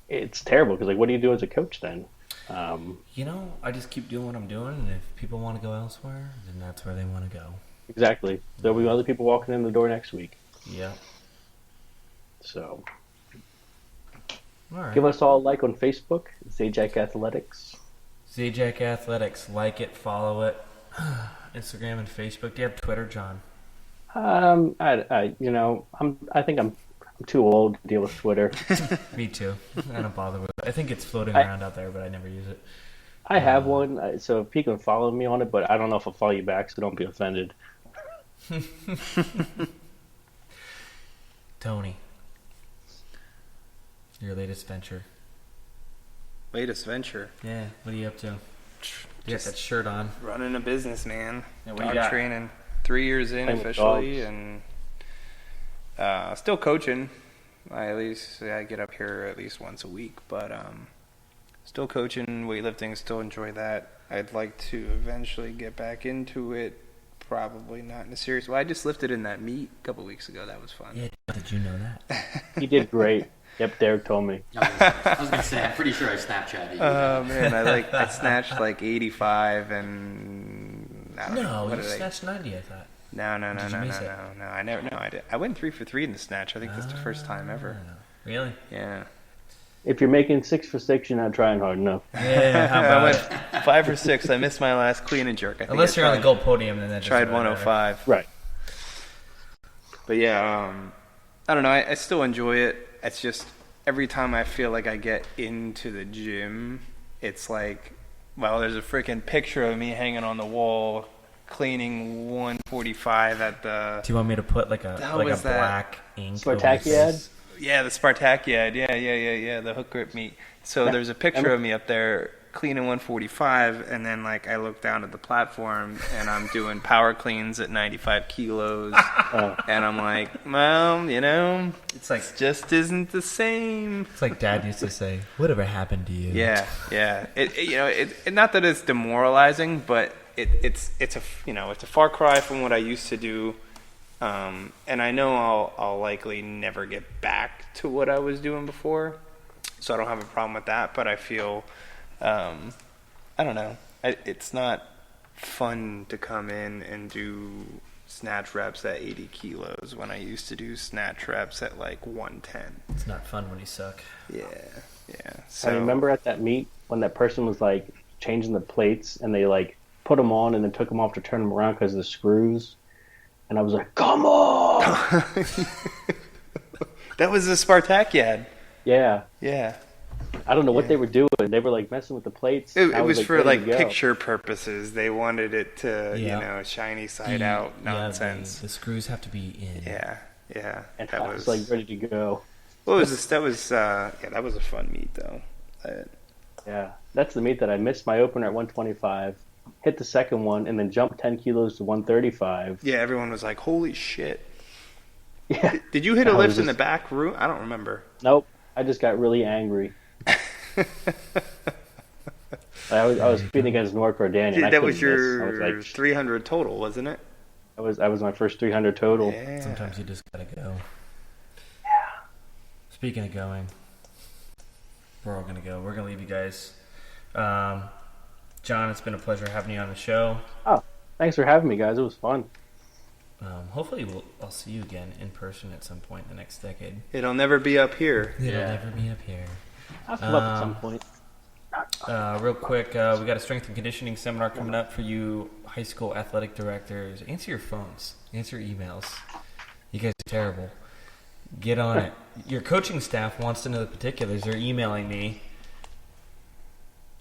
it's terrible because like what do you do as a coach then? I just keep doing what I'm doing, and if people want to go elsewhere, then that's where they want to go. Exactly. There'll be other people walking in the door next week. Yeah. So All right. give us all a like on Facebook, Zajacd Athletics. Zajacd Athletics. Like it, follow it. Instagram and Facebook. Do you have Twitter, John? I think I'm too old to deal with Twitter. Me too. I don't bother with it. I think it's floating I- around out there, but I never use it. I have one, so if you can follow me on it, but I don't know if I'll follow you back, so don't be offended. Tony, your latest venture. Latest venture. Yeah, what are you up to? You got that shirt on. Running a business, man. Yeah, what do you Dog got? training. 3 years in Playing with officially, dogs. and still coaching. I get up here at least once a week, but still coaching, weightlifting, still enjoy that. I'd like to eventually get back into it. Probably not in a serious way. I just lifted in that meet a couple weeks ago. That was fun. Yeah, did you know that? You did great. Yep, Derek told me. I was gonna say, I'm pretty sure I Snapchatted you. Oh man, I snatched like 85 and I don't know. No, What you did I- snatched 90, I thought. No. Did you miss it? I never. No, I did. I went 3 for 3 in the snatch. I think that's the first time ever. Really? Yeah. If you're making 6 for 6, you're not trying hard enough. Yeah, how I about went it? 5 for 6. I missed my last clean and jerk. I think Unless I you're on the tried- gold podium, then that Tried doesn't really matter. 105. Right. But yeah, I don't know. I still enjoy it. It's just every time I feel like I get into the gym, it's like, well, there's a freaking picture of me hanging on the wall cleaning 145 at the. Do you want me to put like a How was that? black ink? Spartakiad? Yeah, the Spartakiad. Yeah. The hook grip meet. So Yeah. there's a picture of me up there cleaning 145, and then like I look down at the platform and I'm doing power cleans at 95 kilos, and I'm like, well, It's like it just isn't the same. it's like Dad used to say, "Whatever happened to you?" Yeah. It not that it's demoralizing, but it's a far cry from what I used to do. And I know I'll likely never get back to what I was doing before, so I don't have a problem with that. But I feel, I don't know, it's not fun to come in and do snatch reps at 80 kilos when I used to do snatch reps at like 110. It's not fun when you suck. Yeah. I So remember at that meet when that person was like changing the plates and they like put them on and then took them off to turn them around because of the screws. And I was like, come on! that was the Spartakiad. Yeah. Yeah. I don't know what they were doing. They were like messing with the plates. It I was for ready like to go. picture purposes. They wanted it to, Yeah. shiny side out nonsense. The screws have to be in. Yeah. And That I was like ready to go. what was this? That was that was a fun meet though. Yeah. That's the meet that I missed my opener at 125, hit the second one, and then jumped 10 kilos to 135. Yeah, everyone was like, "Holy shit!" Yeah. Did you hit a I lift was in the just- back room? I don't remember. Nope. I just got really angry. I was competing against Norco Danny. and I That was couldn't miss. I was your like, 300 total, wasn't it? I was my first 300 total. Yeah. Sometimes you just gotta go. Yeah. Speaking of going, we're all gonna go. We're gonna leave you guys. John, it's been a pleasure having you on the show. Oh, thanks for having me, guys. It was fun. Hopefully, I'll see you again in person at some point in the next decade. It'll never be up here. It'll Yeah. never be up here. I'll come up at some point. Real quick, we got a strength and conditioning seminar coming up for you high school athletic directors. Answer your phones. Answer your emails. You guys are terrible. Get on it. Your coaching staff wants to know the particulars. They're emailing me.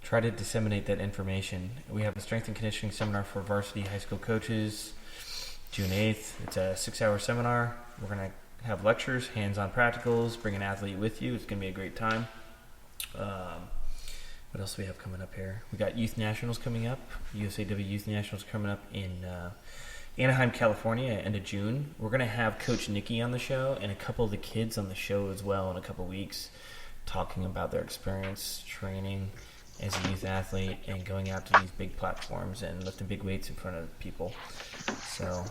Try to disseminate that information. We have a strength and conditioning seminar for varsity high school coaches, June 8th. It's a 6-hour seminar. We're going to have lectures, hands-on practicals, bring an athlete with you. It's going to be a great time. What else do we have coming up here? We got Youth Nationals coming up. USAW Youth Nationals coming up in Anaheim, California at end of June. We're going to have Coach Nikki on the show and a couple of the kids on the show as well in a couple of weeks, talking about their experience training as a youth athlete and going out to these big platforms and lifting big weights in front of people. So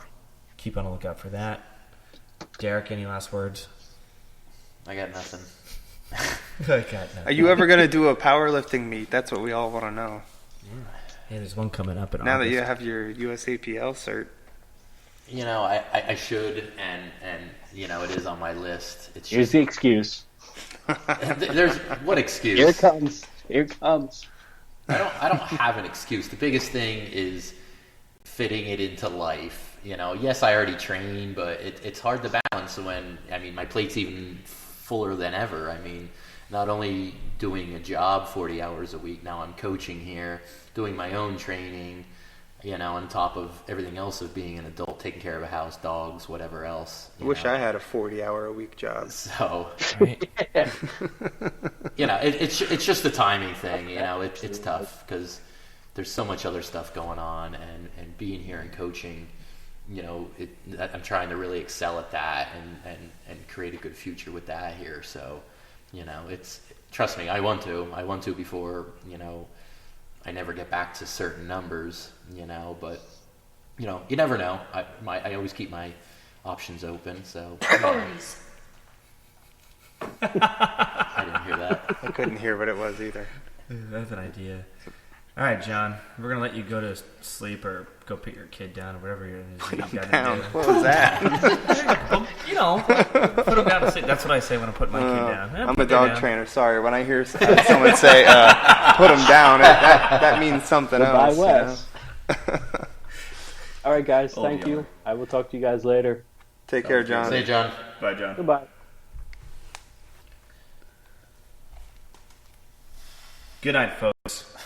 keep on the lookout for that. Derek, any last words? I got nothing. I got nothing. Are you ever going to do a powerlifting meet? That's what we all want to know. Hey, there's one coming up in Now that August. you have your USAPL cert. I should, and it is on my list. It's Here's just, the excuse. there's what excuse? Here it comes. Here it comes. I don't have an excuse. The biggest thing is fitting it into life. Yes, I already train, but it's hard to balance when my plate's even fuller than ever. not only doing a job 40 hours a week, now I'm coaching here, doing my own training, on top of everything else of being an adult, taking care of a house, dogs, whatever else. Wish I had a 40-hour-a-week job. So, Right. it's just the timing thing. It's tough because there's so much other stuff going on, and being here and coaching, I'm trying to really excel at that and create a good future with that here. So, trust me, I want to before, I never get back to certain numbers, but, you never know. I always keep my options open, so. Priorities. I didn't hear that. I couldn't hear what it was either. That's an idea. All right, John, we're gonna let you go to sleep or go put your kid down or whatever it is you got Down. to do. What was that? Put him down to sleep. That's what I say when I put my kid down. I'm Put a them dog down. trainer. Sorry, when I hear someone say "put him down," that means something Goodbye, else. Wes. All right, guys. Oh, Thank yeah. you. I will talk to you guys later. Take care, John. Say, John. Bye, John. Goodbye. Good night, folks.